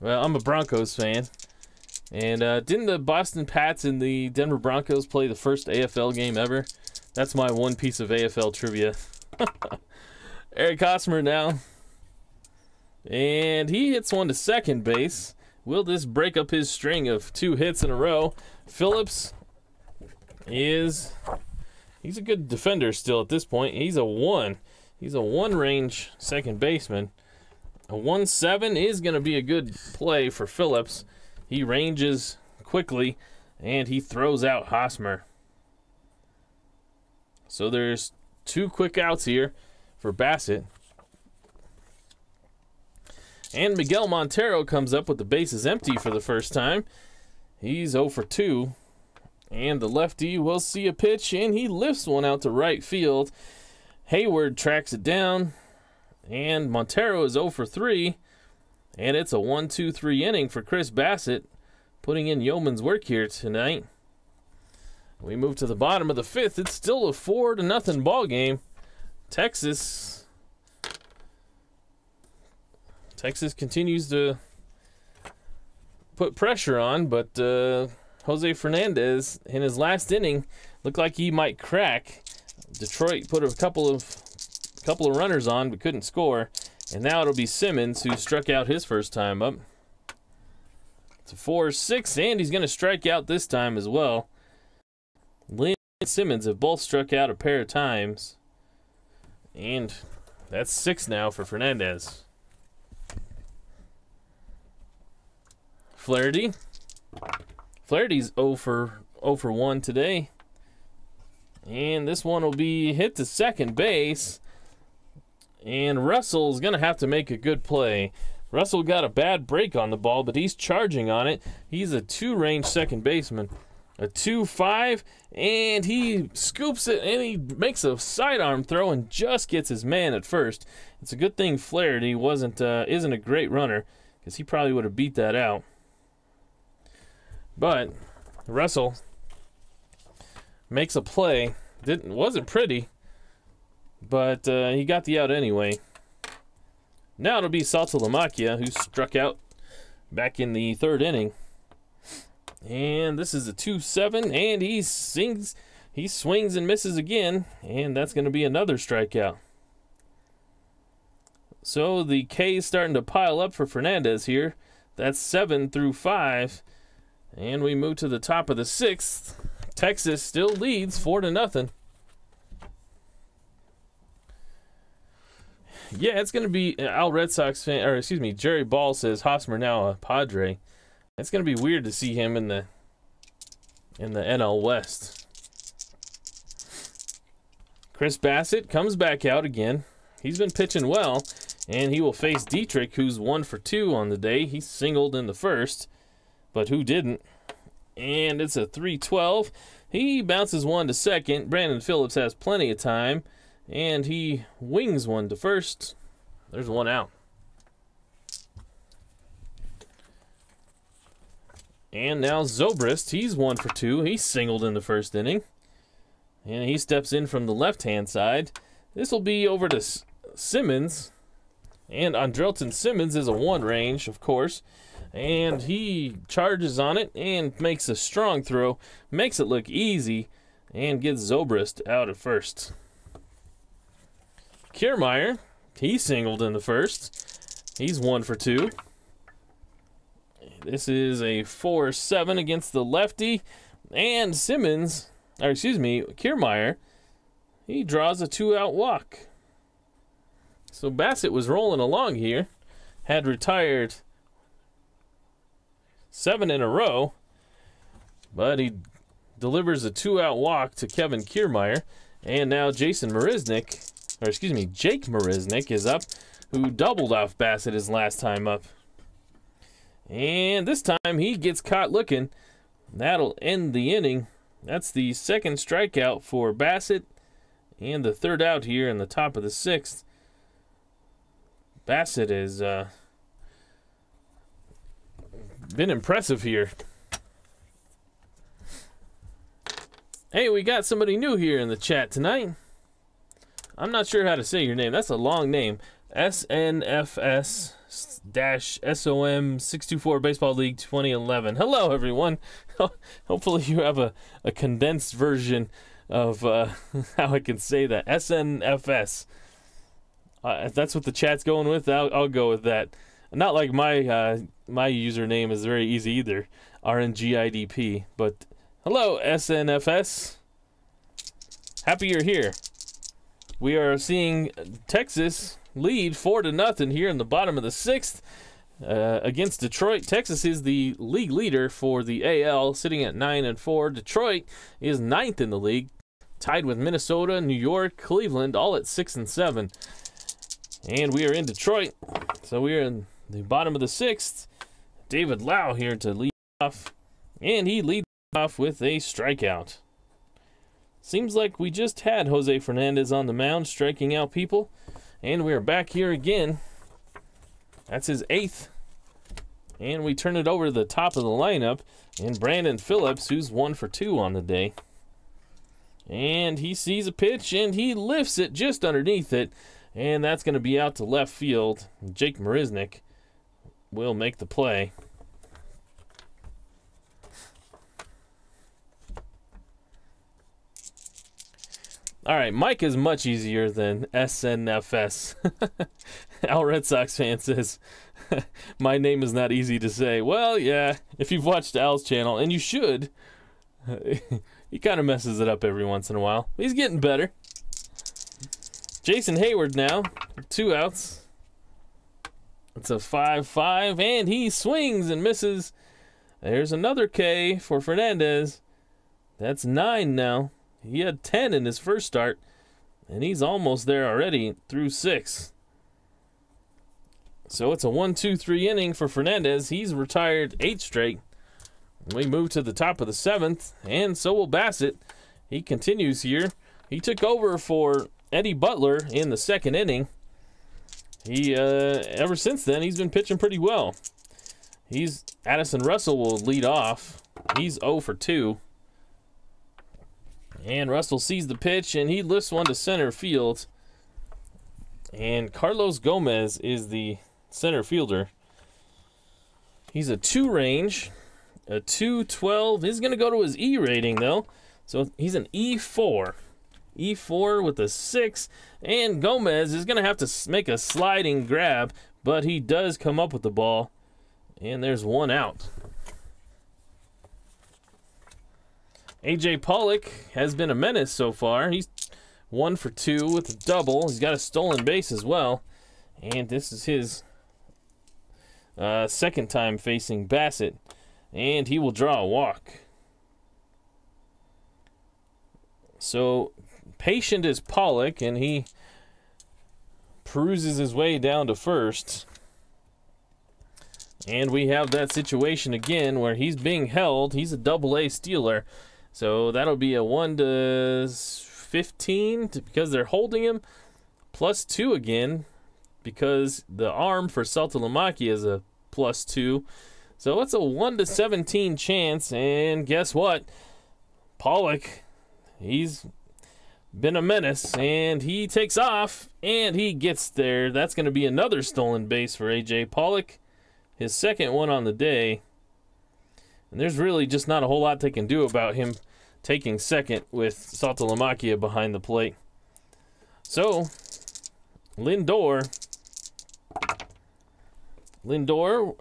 Well, I'm a Broncos fan. And didn't the Boston Pats and the Denver Broncos play the first AFL game ever? That's my one piece of AFL trivia. Eric Hosmer now. And he hits one to second base. Will this break up his string of 2 hits in a row? Phillips is He's a good defender still at this point. He's a 1. He's a 1 range second baseman. A 1-7 is going to be a good play for Phillips. He ranges quickly, and he throws out Hosmer. So there's 2 quick outs here for Bassett. And Miguel Montero comes up with the bases empty for the first time. He's 0 for 2. And the lefty will see a pitch, and he lifts one out to right field. Hayward tracks it down, and Montero is 0 for 3. And it's a 1-2-3 inning for Chris Bassett, putting in yeoman's work here tonight. We move to the bottom of the 5th. It's still a 4-0 ball game. Texas continues to put pressure on, but Jose Fernandez in his last inning looked like he might crack. Detroit put a couple of runners on but couldn't score, and now it'll be Simmons who struck out his first time up. It's a 4-6, and he's going to strike out this time as well. Lynn and Simmons have both struck out a pair of times, and that's 6 now for Fernandez. Flaherty's 0 for 1 today. And this one will be hit to second base. And Russell's going to have to make a good play. Russell got a bad break on the ball, but he's charging on it. He's a 2-range second baseman. A 2-5, and he scoops it, and he makes a sidearm throw and just gets his man at first. It's a good thing Flaherty isn't a great runner, because he probably would have beat that out. But Russell makes a play. Wasn't pretty, but he got the out anyway. Now it'll be Strat-O-Matic, who struck out back in the 3rd inning. And this is a 2-7, and he swings and misses again, and that's going to be another strikeout. So the K is starting to pile up for Fernandez here. That's 7 through 5. And we move to the top of the 6th. Texas still leads 4-0. Yeah, it's going to be Red Sox fan, or excuse me, Jerry Ball says Hosmer now a Padre. It's going to be weird to see him in the NL West. Chris Bassett comes back out again. He's been pitching well, and he will face Dietrich, who's 1 for 2 on the day. He singled in the first, but who didn't? And it's a 3-12. He bounces one to second. Brandon Phillips has plenty of time, and he wings one to first. There's one out. And now Zobrist, he's 1 for 2. He singled in the first inning. And he steps in from the left-hand side. This will be over to Simmons. And Andrelton Simmons is a 1 range, of course. And he charges on it and makes a strong throw. Makes it look easy. And gets Zobrist out at first. Kiermaier, he singled in the first. He's 1 for 2. This is a 4-7 against the lefty. And Kiermaier, he draws a 2-out walk. So Bassett was rolling along here. Had retired 7 in a row. But he delivers a 2-out walk to Kevin Kiermaier. And now Jake Marisnick is up, who doubled off Bassett his last time up. And this time he gets caught looking. That'll end the inning. That's the 2nd strikeout for Bassett and the 3rd out here in the top of the 6th. Bassett has been impressive here. Hey, we got somebody new here in the chat tonight. I'm not sure how to say your name. That's a long name. SNFS-SOM624 Baseball League 2011. Hello, everyone. Hopefully you have a condensed version of how I can say that. SNFS. If that's what the chat's going with, I'll go with that. Not like my username is very easy either. RNGIDP. But hello, SNFS. happy you're here. We are seeing Texas lead 4-0 here in the bottom of the 6th against Detroit. Texas is the league leader for the AL, sitting at 9-4. Detroit is 9th in the league, tied with Minnesota, New York, Cleveland, all at 6 and 7. And we are in Detroit, so we are in the bottom of the 6th. David Lau here to lead off, and he leads off with a strikeout. Seems like we just had Jose Fernandez on the mound striking out people, and we are back here again. That's his 8th, and we turn it over to the top of the lineup, and Brandon Phillips, who's 1 for 2 on the day. And he sees a pitch, and he lifts it just underneath it, and that's going to be out to left field. Jake Marisnik will make the play. All right, Mike is much easier than SNFS. Al Red Sox fan says, my name is not easy to say. Well, yeah, if you've watched Al's channel, and you should, he kind of messes it up every once in a while. He's getting better. Jason Hayward now, 2 outs. It's a 5-5, and he swings and misses. There's another K for Fernandez. That's 9 now. He had 10 in his first start, and he's almost there already through 6. So it's a 1-2-3 inning for Fernandez. He's retired 8 straight. We move to the top of the 7th, and so will Bassett. He continues here. He took over for Eddie Butler in the 2nd inning. He ever since then, he's been pitching pretty well. Addison Russell will lead off. He's 0 for 2. And Russell sees the pitch, and he lifts one to center field. And Carlos Gomez is the center fielder. He's a 2 range, a 212. He's going to go to his E rating, though. So he's an E4. E4 with a 6. And Gomez is going to have to make a sliding grab, but he does come up with the ball. And there's 1 out. A.J. Pollock has been a menace so far. He's 1 for 2 with a double. He's got a stolen base as well. And this is his 2nd time facing Bassett. And he will draw a walk. So patient is Pollock, and he peruses his way down to first. And we have that situation again where he's being held. He's a double-A stealer. So that'll be a 1-15 because they're holding him. +2 again because the arm for Strat-O-Matic is a +2. So it's a 1-17 chance. And guess what? Pollock, he's been a menace. And he takes off. And he gets there. That's going to be another stolen base for A.J. Pollock. His 2nd one on the day. And there's really just not a whole lot they can do about him taking 2nd with Strat-O-Matic behind the plate. So, Lindor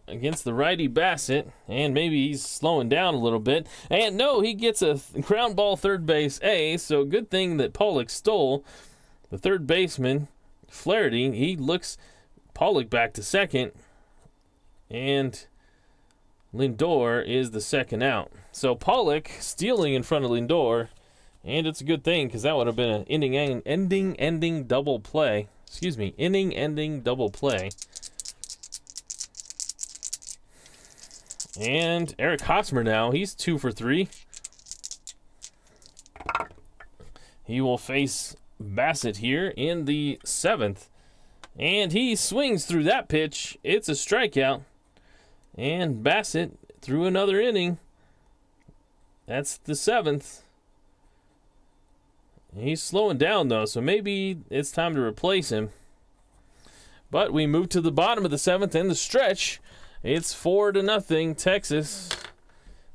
against the righty Bassett, and maybe he's slowing down a little bit. And no, he gets a ground ball third base A, so good thing that Pollock stole. The third baseman, Flaherty, he looks Pollock back to 2nd, and Lindor is the 2nd out. So Pollock stealing in front of Lindor, and it's a good thing because that would have been an inning-ending double play. Excuse me, inning-ending double play. And Eric Hosmer now, he's 2 for 3. He will face Bassett here in the 7th. And he swings through that pitch. It's a strikeout. And Bassett threw another inning. That's the 7th. He's slowing down, though, so maybe it's time to replace him. But we move to the bottom of the 7th and the stretch. It's 4-0 Texas.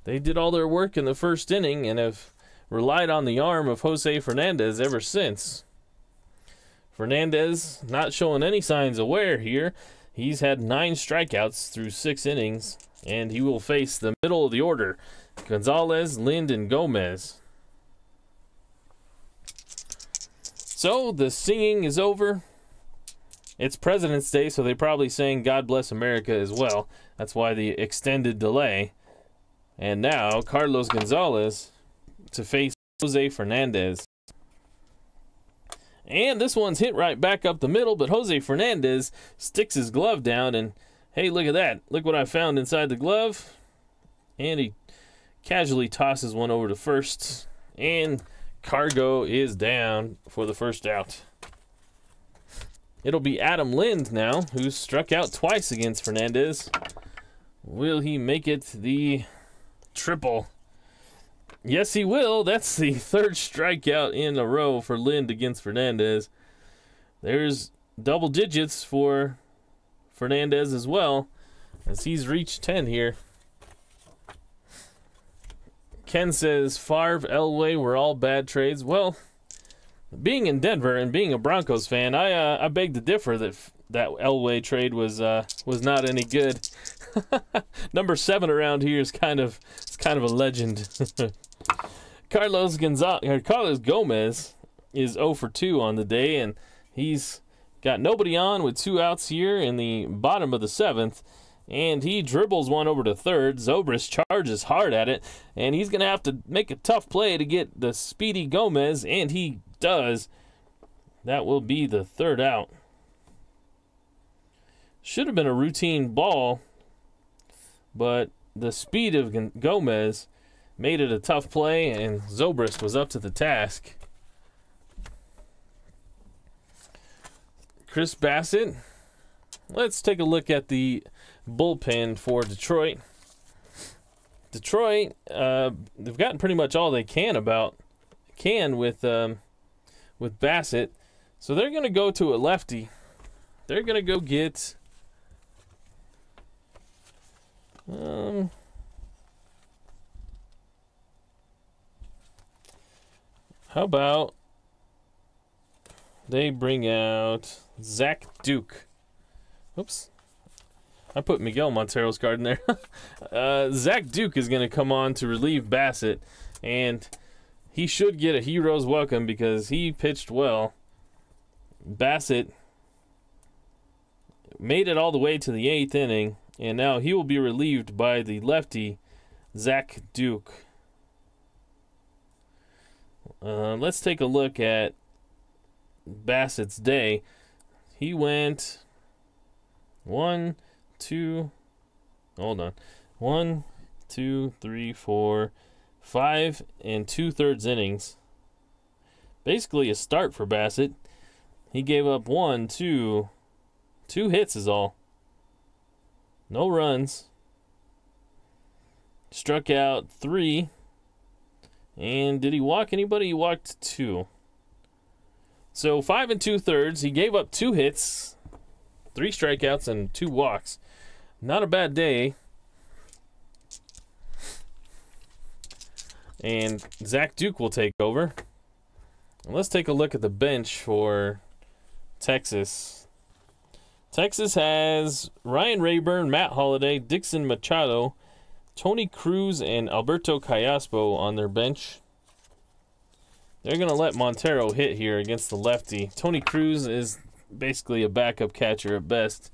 They did all their work in the first inning and have relied on the arm of Jose Fernandez ever since. Fernandez not showing any signs of wear here. He's had 9 strikeouts through 6 innings, and he will face the middle of the order, Gonzalez, Lind, and Gomez. So the singing is over. It's President's Day, so they probably sang God Bless America as well. That's why the extended delay. And now Carlos Gonzalez to face Jose Fernandez. And this one's hit right back up the middle, but Jose Fernandez sticks his glove down, and hey, look at that. Look what I found inside the glove. And he casually tosses one over to first, and Cargo is down for the first out. It'll be Adam Lind now, who's struck out twice against Fernandez. Will he make it the triple? Yes, he will. That's the third strikeout in a row for Lind against Fernandez. There's double digits for Fernandez as well, as he's reached 10 here. Ken says Favre, Elway were all bad trades. Well, being in Denver and being a Broncos fan, I beg to differ that Elway trade was not any good. Number 7 around here is kind of a legend. Carlos Gomez is 0 for 2 on the day, and he's got nobody on with 2 outs here in the bottom of the 7th. And he dribbles one over to third. Zobrist charges hard at it, and he's going to have to make a tough play to get the speedy Gomez, and he does. That will be the third out. Should have been a routine ball, but the speed of Gomez made it a tough play, and Zobrist was up to the task. Chris Bassett. Let's take a look at the bullpen for Detroit. Detroit, they've gotten pretty much all they can with Bassett, so they're going to go to a lefty. They're going to go get how about they bring out Zach Duke. Oops. I put Miguel Montero's card in there. Zach Duke is going to come on to relieve Bassett, and he should get a hero's welcome because he pitched well. Bassett made it all the way to the 8th inning, and now he will be relieved by the lefty, Zach Duke. Let's take a look at Bassett's day. He went 1, 2, 3, 4, 5 and 2/3 innings. Basically a start for Bassett. He gave up 2 hits is all. No runs. Struck out 3. And did he walk anybody? He walked 2. So 5 2/3. He gave up 2 hits, 3 strikeouts, and 2 walks. Not a bad day. And Zach Duke will take over. And let's take a look at the bench for Texas. Texas has Ryan Rayburn, Matt Holliday, Dixon Machado, Tony Cruz, and Alberto Callaspo on their bench. They're going to let Montero hit here against the lefty. Tony Cruz is basically a backup catcher at best.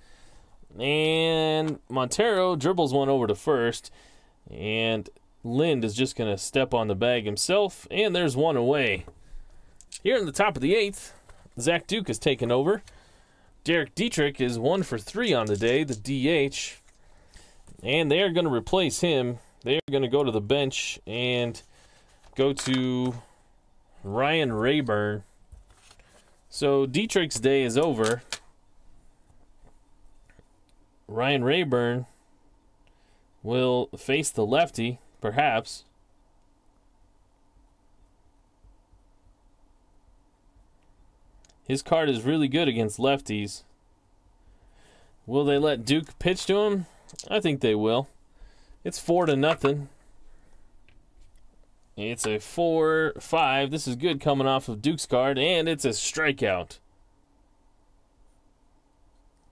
And Montero dribbles one over to first. And Lind is just going to step on the bag himself. And there's one away. Here in the top of the 8th, Zach Duke has taken over. Derek Dietrich is 1 for 3 on the day, the DH. And they are going to replace him. They are going to go to the bench and go to Ryan Rayburn. So Dietrich's day is over. Ryan Rayburn will face the lefty, perhaps. His card is really good against lefties. Will they let Duke pitch to him? I think they will. It's 4-0. It's a 4-5. This is good coming off of Duke's card, and it's a strikeout.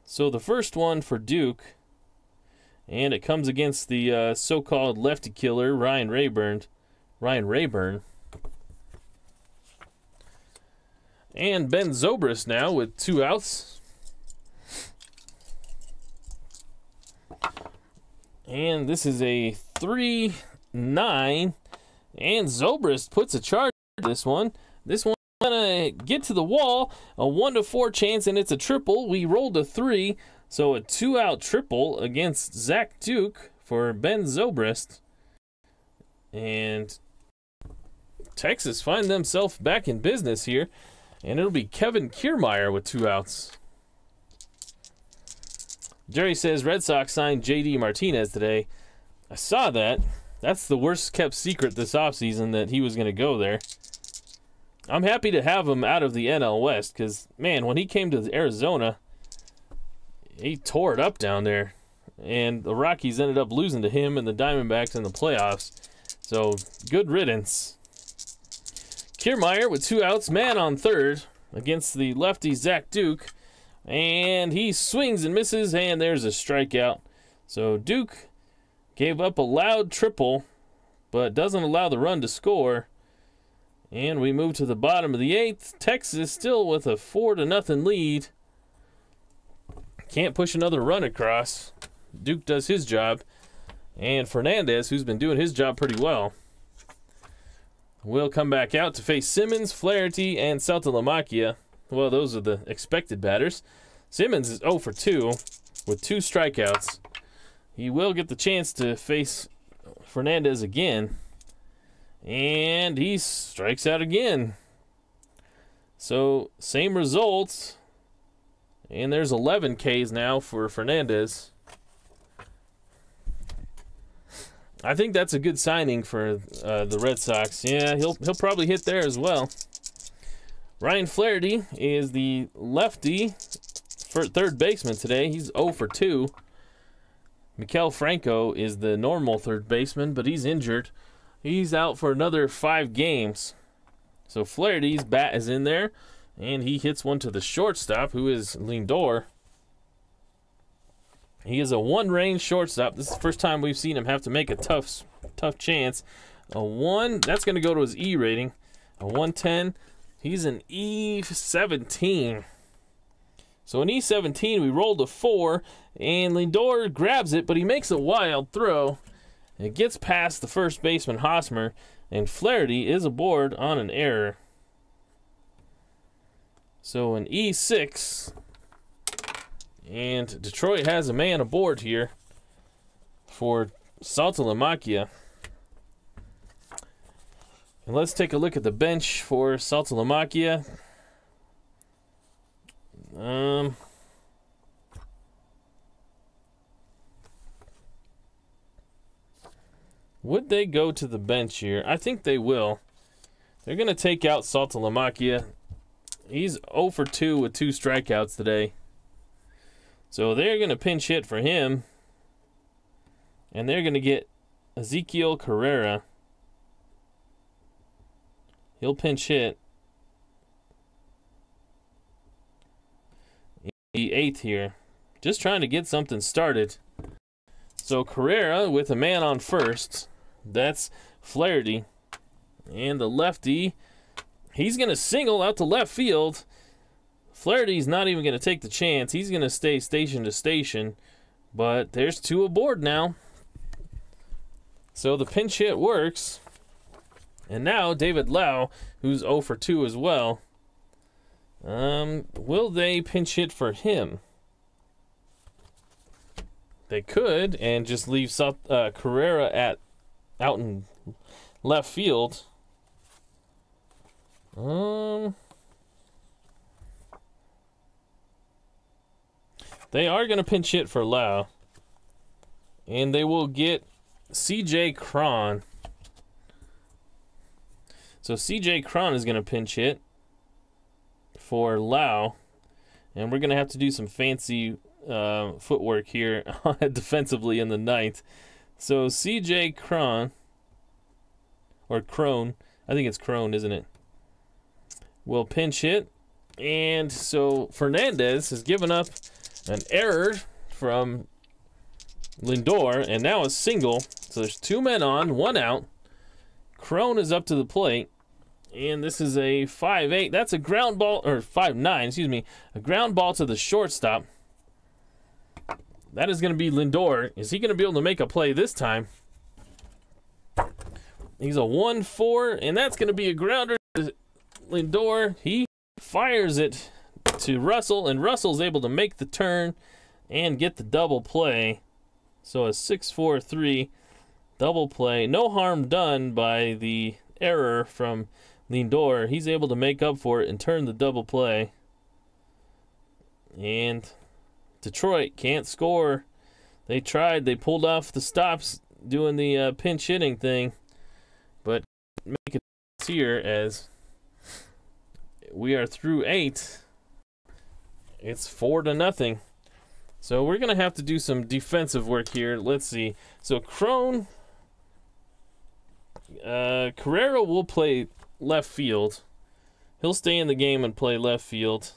So the first one for Duke, and it comes against the so-called lefty killer, Ryan Rayburn. And Ben Zobrist now with 2 outs. And this is a 3-9. And Zobrist puts a charge this one. This one gonna get to the wall. A 1-4 chance, and it's a triple. We rolled a 3. So a 2-out triple against Zach Duke for Ben Zobrist. And Texas find themselves back in business here. And it'll be Kevin Kiermaier with 2 outs. Jerry says Red Sox signed J.D. Martinez today. I saw that. That's the worst kept secret this offseason, that he was going to go there. I'm happy to have him out of the NL West because, man, when he came to Arizona, he tore it up down there. And the Rockies ended up losing to him and the Diamondbacks in the playoffs. So, good riddance. Kiermaier with 2 outs, man on third against the lefty Zach Duke. And he swings and misses, and there's a strikeout. So Duke gave up a loud triple, but doesn't allow the run to score. And we move to the bottom of the 8th. Texas still with a 4-0 lead. Can't push another run across. Duke does his job. And Fernandez, who's been doing his job pretty well, will come back out to face Simmons, Flaherty, and Strat-O-Matic. Well, those are the expected batters. Simmons is 0 for 2 with 2 strikeouts. He will get the chance to face Fernandez again. And he strikes out again. So, same results. And there's 11 Ks now for Fernandez. I think that's a good signing for the Red Sox. Yeah, he'll probably hit there as well. Ryan Flaherty is the lefty for third baseman today. He's 0 for 2. Maikel Franco is the normal third baseman, but he's injured. He's out for another 5 games. So Flaherty's bat is in there, and he hits one to the shortstop, who is Lindor. He is a 1-range shortstop. This is the first time we've seen him have to make a tough chance. A 1, that's going to go to his E rating. A 110. He's an E17. So an E17, we rolled a 4, and Lindor grabs it, but he makes a wild throw. It gets past the first baseman, Hosmer, and Flaherty is aboard on an error. So an E6. And Detroit has a man aboard here for Strat-O-Matic. And let's take a look at the bench for Strat-O-Matic. Would they go to the bench here? I think they will. They're going to take out Strat-O-Matic. He's 0 for 2 with 2 strikeouts today. So they're going to pinch hit for him. And they're going to get Ezequiel Carrera. He'll pinch hit. The 8th here. Just trying to get something started. So Carrera with a man on first. That's Flaherty. And the lefty, he's going to single out to left field. Flaherty's not even going to take the chance. He's going to stay station to station. But there's 2 aboard now. So the pinch hit works. And now David Lau, who's 0 for 2 as well. Will they pinch hit for him? They could, and just leave Carrera out in left field. They are going to pinch hit for Lau. And they will get C.J. Cron. So C.J. Cron is going to pinch hit for Lau. And we're going to have to do some fancy footwork here defensively in the 9th. So C.J. Cron, or Crone, I think it's Crone, isn't it? Will pinch hit. And so Fernandez has given up an error from Lindor, and now a single. So there's 2 men on, 1 out. Crone is up to the plate, And this is a 5-8. That's a ground ball, or 5-9, excuse me. A ground ball to the shortstop. That is going to be Lindor. Is he going to be able to make a play this time? He's a 1-4, and that's going to be a grounder to Lindor. He fires it to Russell, and Russell's able to make the turn and get the double play. So a 6-4-3 double play. No harm done by the error from Lindor. He's able to make up for it and turn the double play. And Detroit can't score. They tried. They pulled off the stops doing the pinch hitting thing. But make it here as we are through 8. It's 4-0. So we're going to have to do some defensive work here. Let's see. So Crone, Carrera will play left field. He'll stay in the game and play left field.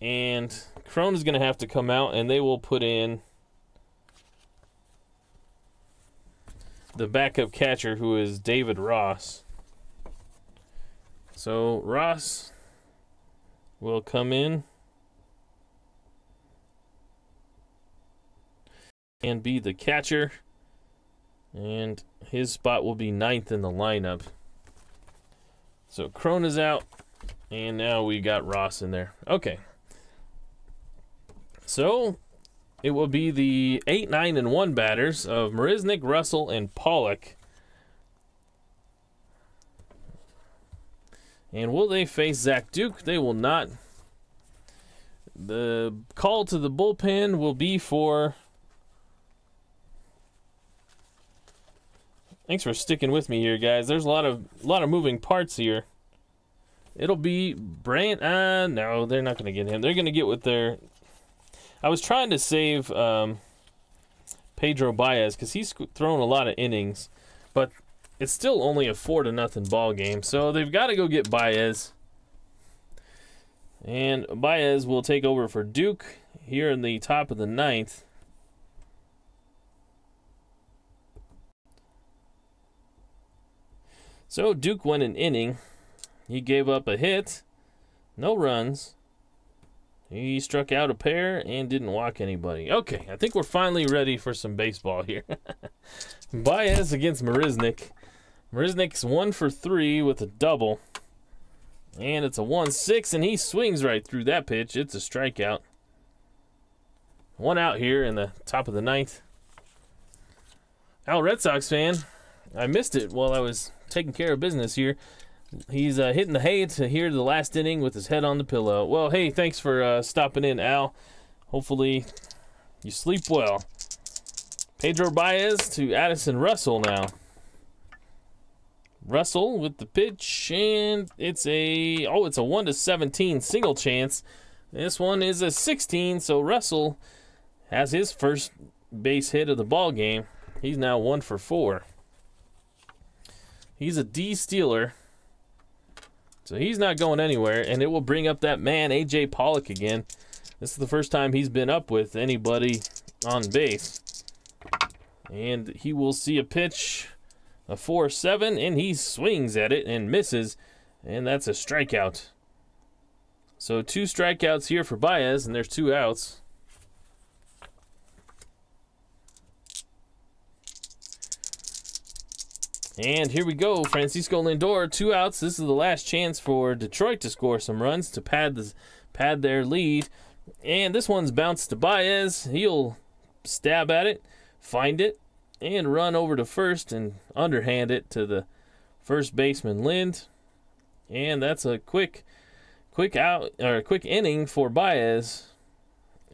And Crone is going to have to come out, and they will put in the backup catcher, who is David Ross. So Ross will come in and be the catcher, and his spot will be 9th in the lineup. So Crone is out, and now we got Ross in there. Okay. So it will be the 8, 9, and 1 batters of Marisnick, Russell, and Pollock. And will they face Zach Duke? They will not. The call to the bullpen will be for... Thanks for sticking with me here, guys. There's a lot of moving parts here. It'll be Brant. No, they're not going to get him. They're going to get with their... I was trying to save Pedro Baez because he's thrown a lot of innings, but it's still only a 4-0 ball game. So they've got to go get Baez, and Baez will take over for Duke here in the top of the 9th. So Duke went an inning. He gave up a hit, no runs. He struck out a pair and didn't walk anybody. Okay, I think we're finally ready for some baseball here. Baez against Marisnick. Marisnick's 1 for 3 with a double. And it's a 1-6, and he swings right through that pitch. It's a strikeout. 1 out here in the top of the 9th. Al, Red Sox fan, I missed it while I was taking care of business here. He's hitting the hay to hear the last inning with his head on the pillow. Well, hey, thanks for stopping in, Al. Hopefully you sleep well. Pedro Baez to Addison Russell now. Russell with the pitch, and it's a 1-17 single chance. This one is a 16, so Russell has his first base hit of the ball game. He's now 1 for 4. He's a D stealer. So he's not going anywhere, and it will bring up that man, A.J. Pollock, again. This is the first time he's been up with anybody on base. And he will see a pitch, a 4-7, and he swings at it and misses, and that's a strikeout. So 2 strikeouts here for Baez, and there's 2 outs. And here we go, Francisco Lindor, 2 outs. This is the last chance for Detroit to score some runs to pad their lead. And this one's bounced to Baez. He'll stab at it, find it, and run over to first and underhand it to the first baseman, Lind. And that's a quick inning for Baez.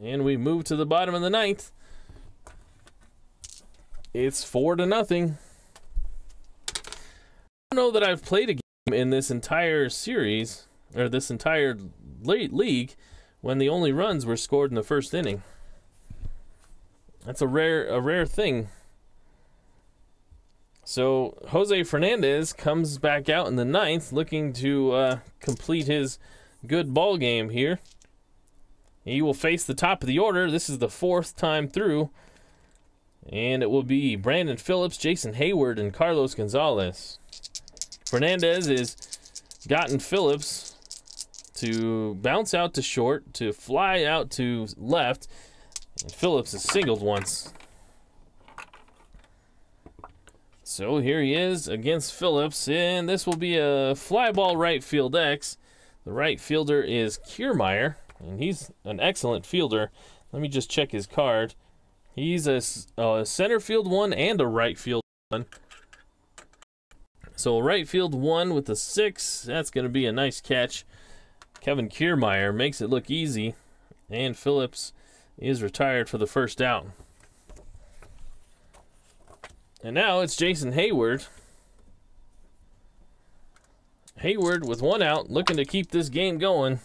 And we move to the bottom of the 9th. It's 4-0. I don't know that I've played a game in this entire series, or this entire league, when the only runs were scored in the first inning. That's a rare thing. So Jose Fernandez comes back out in the 9th, looking to complete his good ball game here. He will face the top of the order. This is the 4th time through, and it will be Brandon Phillips, Jason Hayward, and Carlos Gonzalez. Fernandez has gotten Phillips to bounce out to short, to fly out to left, and Phillips has singled once. So here he is against Phillips, and this will be a fly ball right field X. The right fielder is Kiermaier, and he's an excellent fielder. Let me just check his card. He's a center field 1 and a right field 1. So a right field 1 with a 6. That's going to be a nice catch. Kevin Kiermaier makes it look easy, and Phillips is retired for the first out. And now it's Jason Hayward. Hayward with 1 out, looking to keep this game going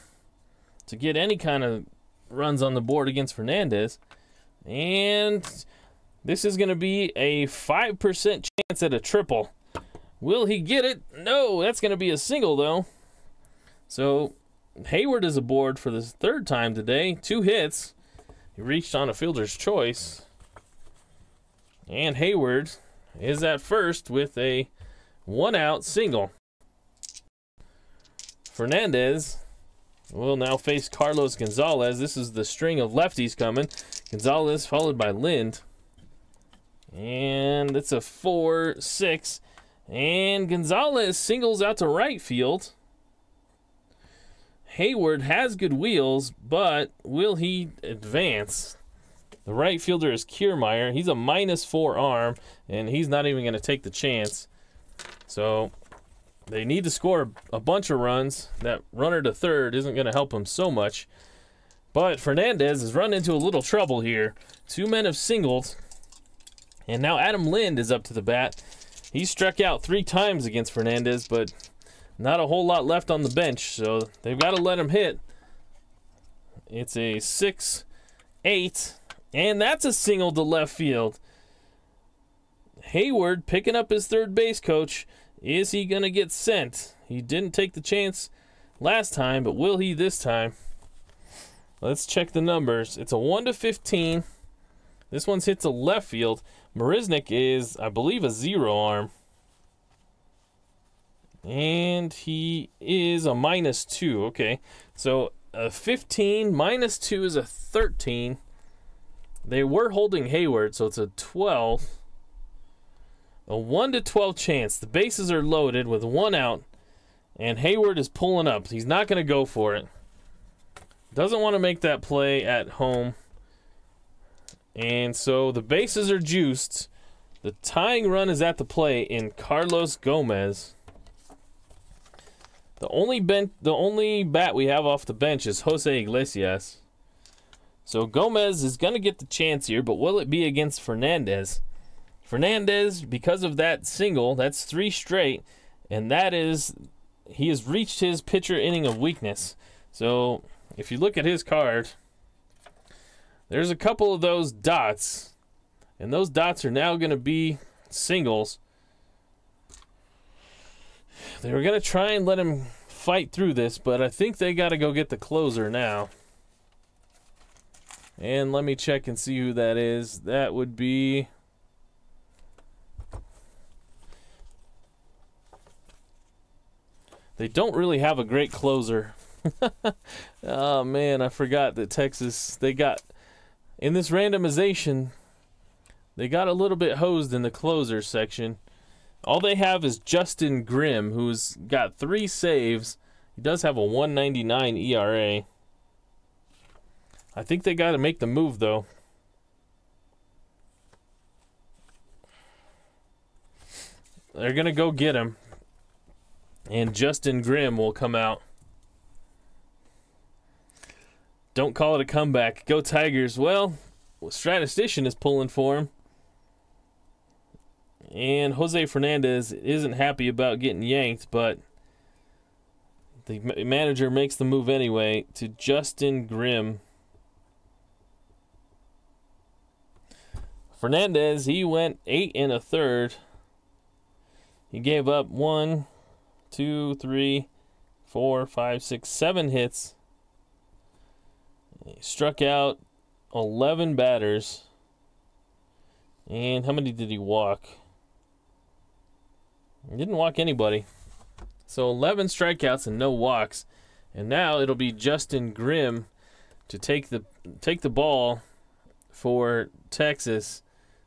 to get any kind of runs on the board against Fernandez. And this is going to be a 5% chance at a triple. Will he get it? No, that's going to be a single, though. So Hayward is aboard for the 3rd time today. 2 hits. He reached on a fielder's choice. And Hayward is at first with a 1-out single. Fernandez will now face Carlos Gonzalez. This is the string of lefties coming. Gonzalez followed by Lind. And it's a 4-6. And Gonzalez singles out to right field. Hayward has good wheels, but will he advance? The right fielder is Kiermaier. He's a -4 arm, and he's not even going to take the chance. So they need to score a bunch of runs. That runner to third isn't going to help him so much. But Fernandez has run into a little trouble here. 2 men have singled, and now Adam Lind is up to the bat. He struck out 3 times against Fernandez, but not a whole lot left on the bench, so they've got to let him hit. It's a 6-8. And that's a single to left field. Hayward picking up his third base coach. Is he going to get sent? He didn't take the chance last time, but will he this time? Let's check the numbers. It's a 1-15. This one's hit to left field. Marisnik is, I believe, a 0 arm. And he is a -2. Okay, so a 15 -2 is a 13. They were holding Hayward, so it's a 12. A 1-12 chance. The bases are loaded with 1 out, and Hayward is pulling up. He's not going to go for it. Doesn't want to make that play at home. And so the bases are juiced. The tying run is at the plate in Carlos Gomez. The only bat we have off the bench is Jose Iglesias. So Gomez is going to get the chance here, but will it be against Fernandez? Fernandez, because of that single, that's 3 straight, and he has reached his pitcher inning of weakness. So if you look at his card, there's a couple of those dots, and those dots are now going to be singles. They were going to try and let him fight through this, but I think they got to go get the closer now. And let me check and see who that is. That would be... They don't really have a great closer. Oh, man, I forgot that Texas... They got... In this randomization, they got a little bit hosed in the closer section. All they have is Justin Grimm, who's got 3 saves. He does have a 1.99 ERA. I think they got to make the move, though. They're going to go get him. And Justin Grimm will come out. Don't call it a comeback. Go Tigers. Well, Statistician is pulling for him. And Jose Fernandez isn't happy about getting yanked, but the manager makes the move anyway to Justin Grimm. Fernandez, he went 8 1/3. He gave up 1, 2, 3, 4, 5, 6, 7 hits. He struck out 11 batters. And how many did he walk? He didn't walk anybody. So 11 strikeouts and no walks. And now it'll be Justin Grimm to take the ball for Texas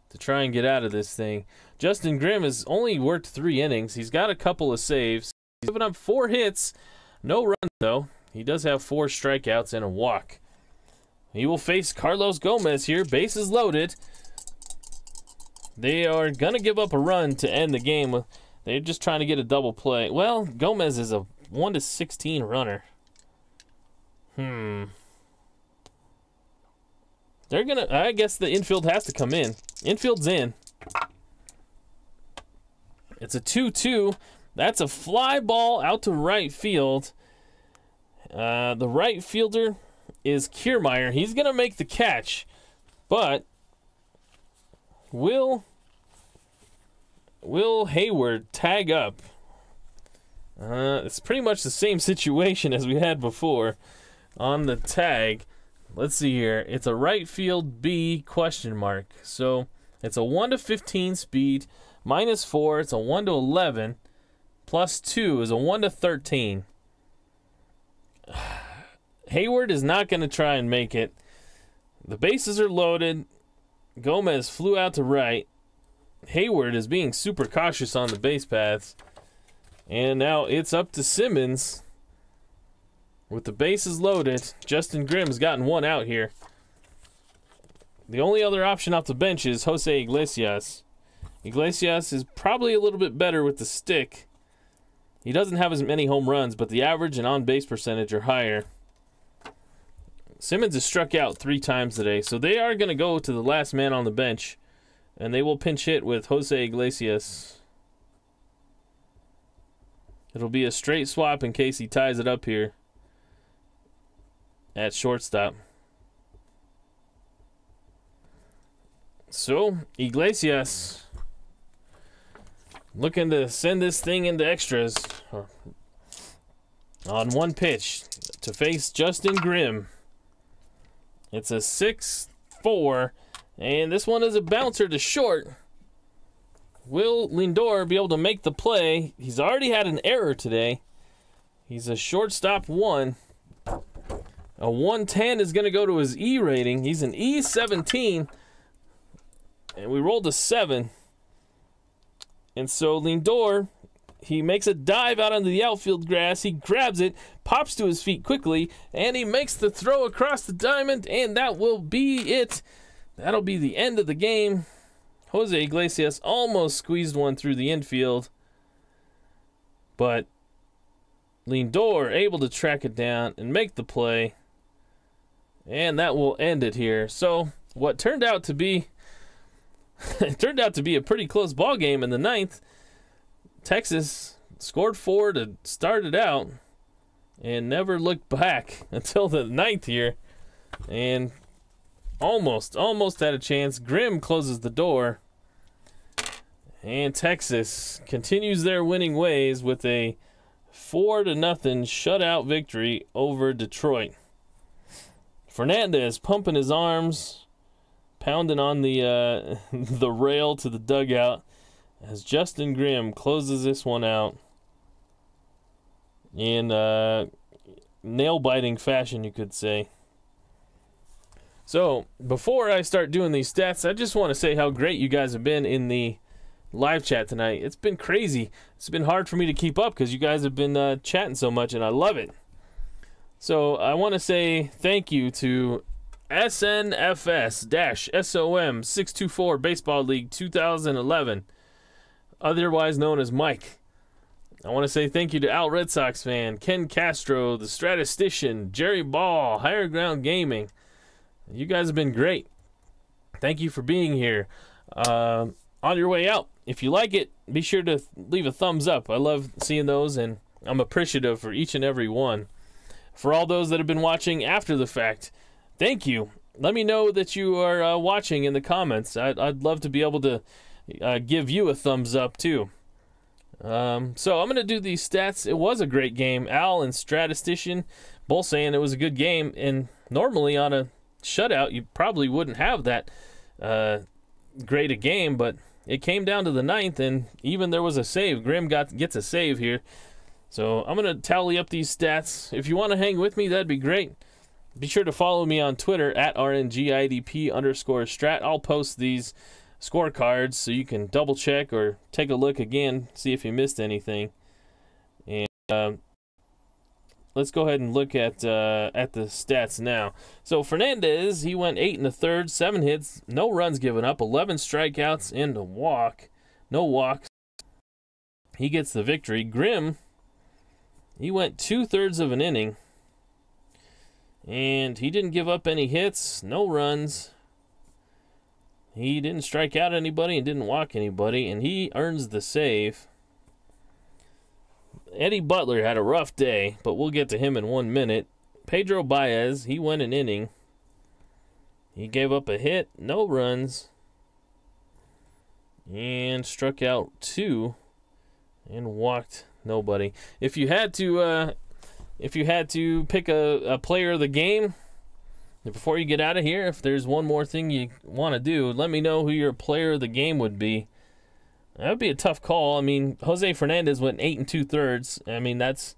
to try and get out of this thing. Justin Grimm has only worked 3 innings. He's got a couple of saves. He's given up 4 hits. No runs, though. He does have 4 strikeouts and a walk. He will face Carlos Gomez here. Bases loaded. They are going to give up a run to end the game. They're just trying to get a double play. Well, Gomez is a 1-16 runner. They're going to... I guess the infield has to come in. Infield's in. It's a 2-2. That's a fly ball out to right field. The right fielder is Kiermaier. He's going to make the catch. But will Hayward tag up? It's pretty much the same situation as we had before on the tag. Let's see here. It's a right field B question mark. So it's a 1-15 speed. -4. It's a 1-11. +2 is a 1-13. Hayward is not going to try and make it. The bases are loaded. Gomez flew out to right. Hayward is being super cautious on the base paths. And now it's up to Simmons. With the bases loaded, Justin Grimm's gotten 1 out here. The only other option off the bench is Jose Iglesias. Iglesias is probably a little bit better with the stick. He doesn't have as many home runs, but the average and on-base percentage are higher. Simmons has struck out 3 times today, so they are going to go to the last man on the bench, and they will pinch hit with Jose Iglesias. It'll be a straight swap in case he ties it up here at shortstop. So, Iglesias looking to send this thing into extras on 1 pitch to face Justin Grimm. It's a 6-4, and this one is a bouncer to short. Will Lindor be able to make the play? He's already had an error today. He's a shortstop 1. A 110 is going to go to his E rating. He's an E17, and we rolled a 7. And so Lindor, he makes a dive out onto the outfield grass. He grabs it, pops to his feet quickly, and he makes the throw across the diamond, and that will be it. That'll be the end of the game. Jose Iglesias almost squeezed one through the infield, but Lindor able to track it down and make the play, and that will end it here. So what turned out to be it turned out to be a pretty close ball game in the 9th. Texas scored 4 to start it out and never looked back until the 9th here, and almost had a chance. Grimm closes the door, and Texas continues their winning ways with a 4-0 shutout victory over Detroit. Fernandez pumping his arms, pounding on the the rail to the dugout as Justin Grimm closes this one out in nail-biting fashion, you could say. So, before I start doing these stats, I just want to say how great you guys have been in the live chat tonight. It's been crazy. It's been hard for me to keep up because you guys have been chatting so much, and I love it. So, I want to say thank you to SNFS-SOM 624 Baseball League 2011, otherwise known as Mike. I want to say thank you to Al Red Sox Fan, Ken Castro, The Statistician, Jerry Ball, Higher Ground Gaming. You guys have been great. Thank you for being here. On your way out, if you like it, be sure to leave a thumbs up. I love seeing those, and I'm appreciative for each and every one. For all those that have been watching after the fact, thank you. Let me know that you are watching in the comments. I'd love to be able to give you a thumbs up too. So I'm going to do these stats. It was a great game. Al and Statistician both saying it was a good game, and normally on a shutout you probably wouldn't have that great a game, but it came down to the 9th, and even there was a save. Grimm gets a save here. So I'm going to tally up these stats. If you want to hang with me, that'd be great. Be sure to follow me on Twitter at RNGIDP_strat. I'll post these scorecards so you can double check or take a look again, see if you missed anything. And let's go ahead and look at the stats now. So Fernandez, he went 8 1/3, 7 hits, no runs given up, 11 strikeouts, and a walk. No walks. He gets the victory. Grimm, he went 2/3 of an inning, and he didn't give up any hits, no runs. He didn't strike out anybody and didn't walk anybody, and he earns the save. Eddie Butler had a rough day, but we'll get to him in 1 minute. Pedro Baez, he went an inning. He gave up a hit, no runs, and struck out 2 and walked nobody. If you had to pick a player of the game before you get out of here, if there's one more thing you want to do, let me know who your player of the game would be. That would be a tough call. I mean, Jose Fernandez went 8 2/3. I mean, that's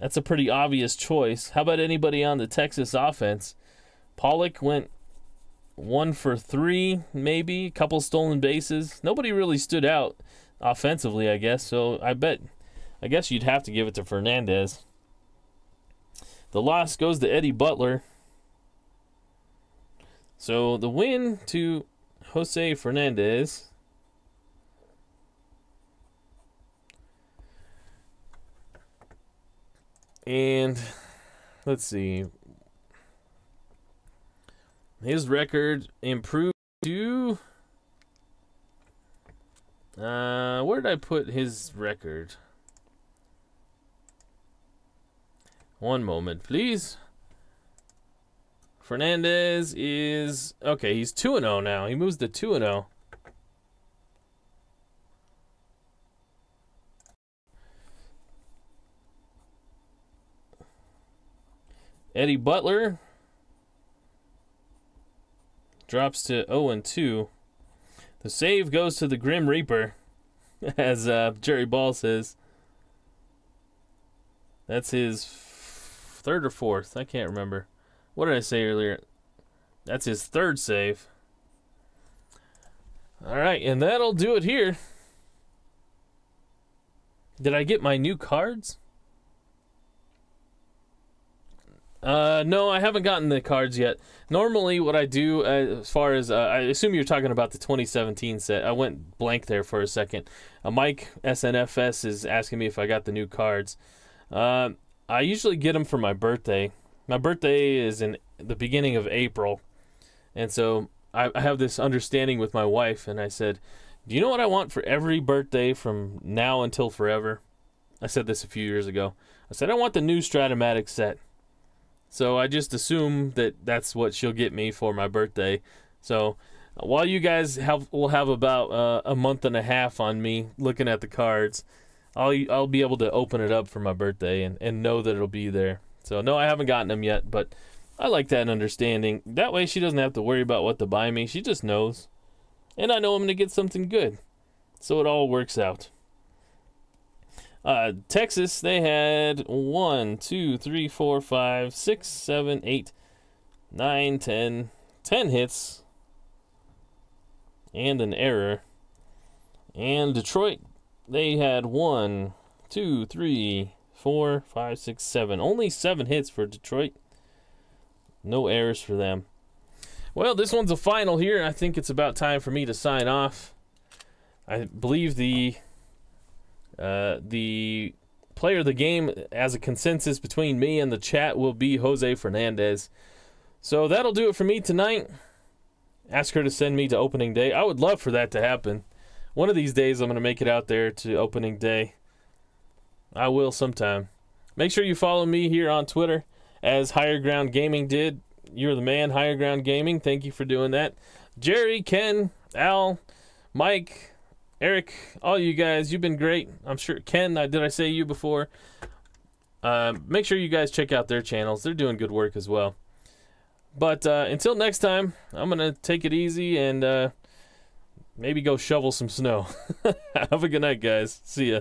a pretty obvious choice. How about anybody on the Texas offense? Pollock went 1 for 3, maybe a couple stolen bases. Nobody really stood out offensively, I guess. So I guess you'd have to give it to Fernandez. The loss goes to Eddie Butler. So the win to Jose Fernandez. And let's see. His record improved to... where did I put his record? One moment, please. Fernandez is... Okay, he's 2-0 now. He moves to 2-0. Eddie Butler drops to 0-2. The save goes to the Grim Reaper, as Jerry Ball says. That's his 3rd or 4th. I can't remember. What did I say earlier? That's his 3rd save. All right, and that'll do it here. Did I get my new cards? No, I haven't gotten the cards yet. Normally, what I do, as far as, I assume you're talking about the 2017 set. I went blank there for a second. Mike SNFS is asking me if I got the new cards. I usually get them for my birthday. My birthday is in the beginning of April. And so I have this understanding with my wife, and I said, do you know what I want for every birthday from now until forever? I said this a few years ago. I said, I want the new Strat-O-Matic set. So I just assume that that's what she'll get me for my birthday. So while you guys will have about a month and a half on me looking at the cards, I'll be able to open it up for my birthday and know that it'll be there. So no, I haven't gotten them yet, but I like that understanding. That way she doesn't have to worry about what to buy me. She just knows. And I know I'm going to get something good. So it all works out. Texas, they had 1, 2, 3, 4, 5, 6, 7, 8, 9, 10 hits and an error. And Detroit, they had 1, 2, 3, 4, 5, 6, 7. Only 7 hits for Detroit. No errors for them. Well, this one's a final here. I think it's about time for me to sign off. I believe the player of the game as a consensus between me and the chat will be Jose Fernandez. So that'll do it for me tonight. Ask her to send me to opening day. I would love for that to happen. One of these days I'm going to make it out there to opening day. I will sometime. Make sure you follow me here on Twitter as Higher Ground Gaming did. You're the man, Higher Ground Gaming. Thank you for doing that. Jerry, Ken, Al, Mike, Eric, all you guys, you've been great. I'm sure. Ken, did I say you before? Make sure you guys check out their channels. They're doing good work as well. But until next time, I'm going to take it easy and maybe go shovel some snow. Have a good night, guys. See ya.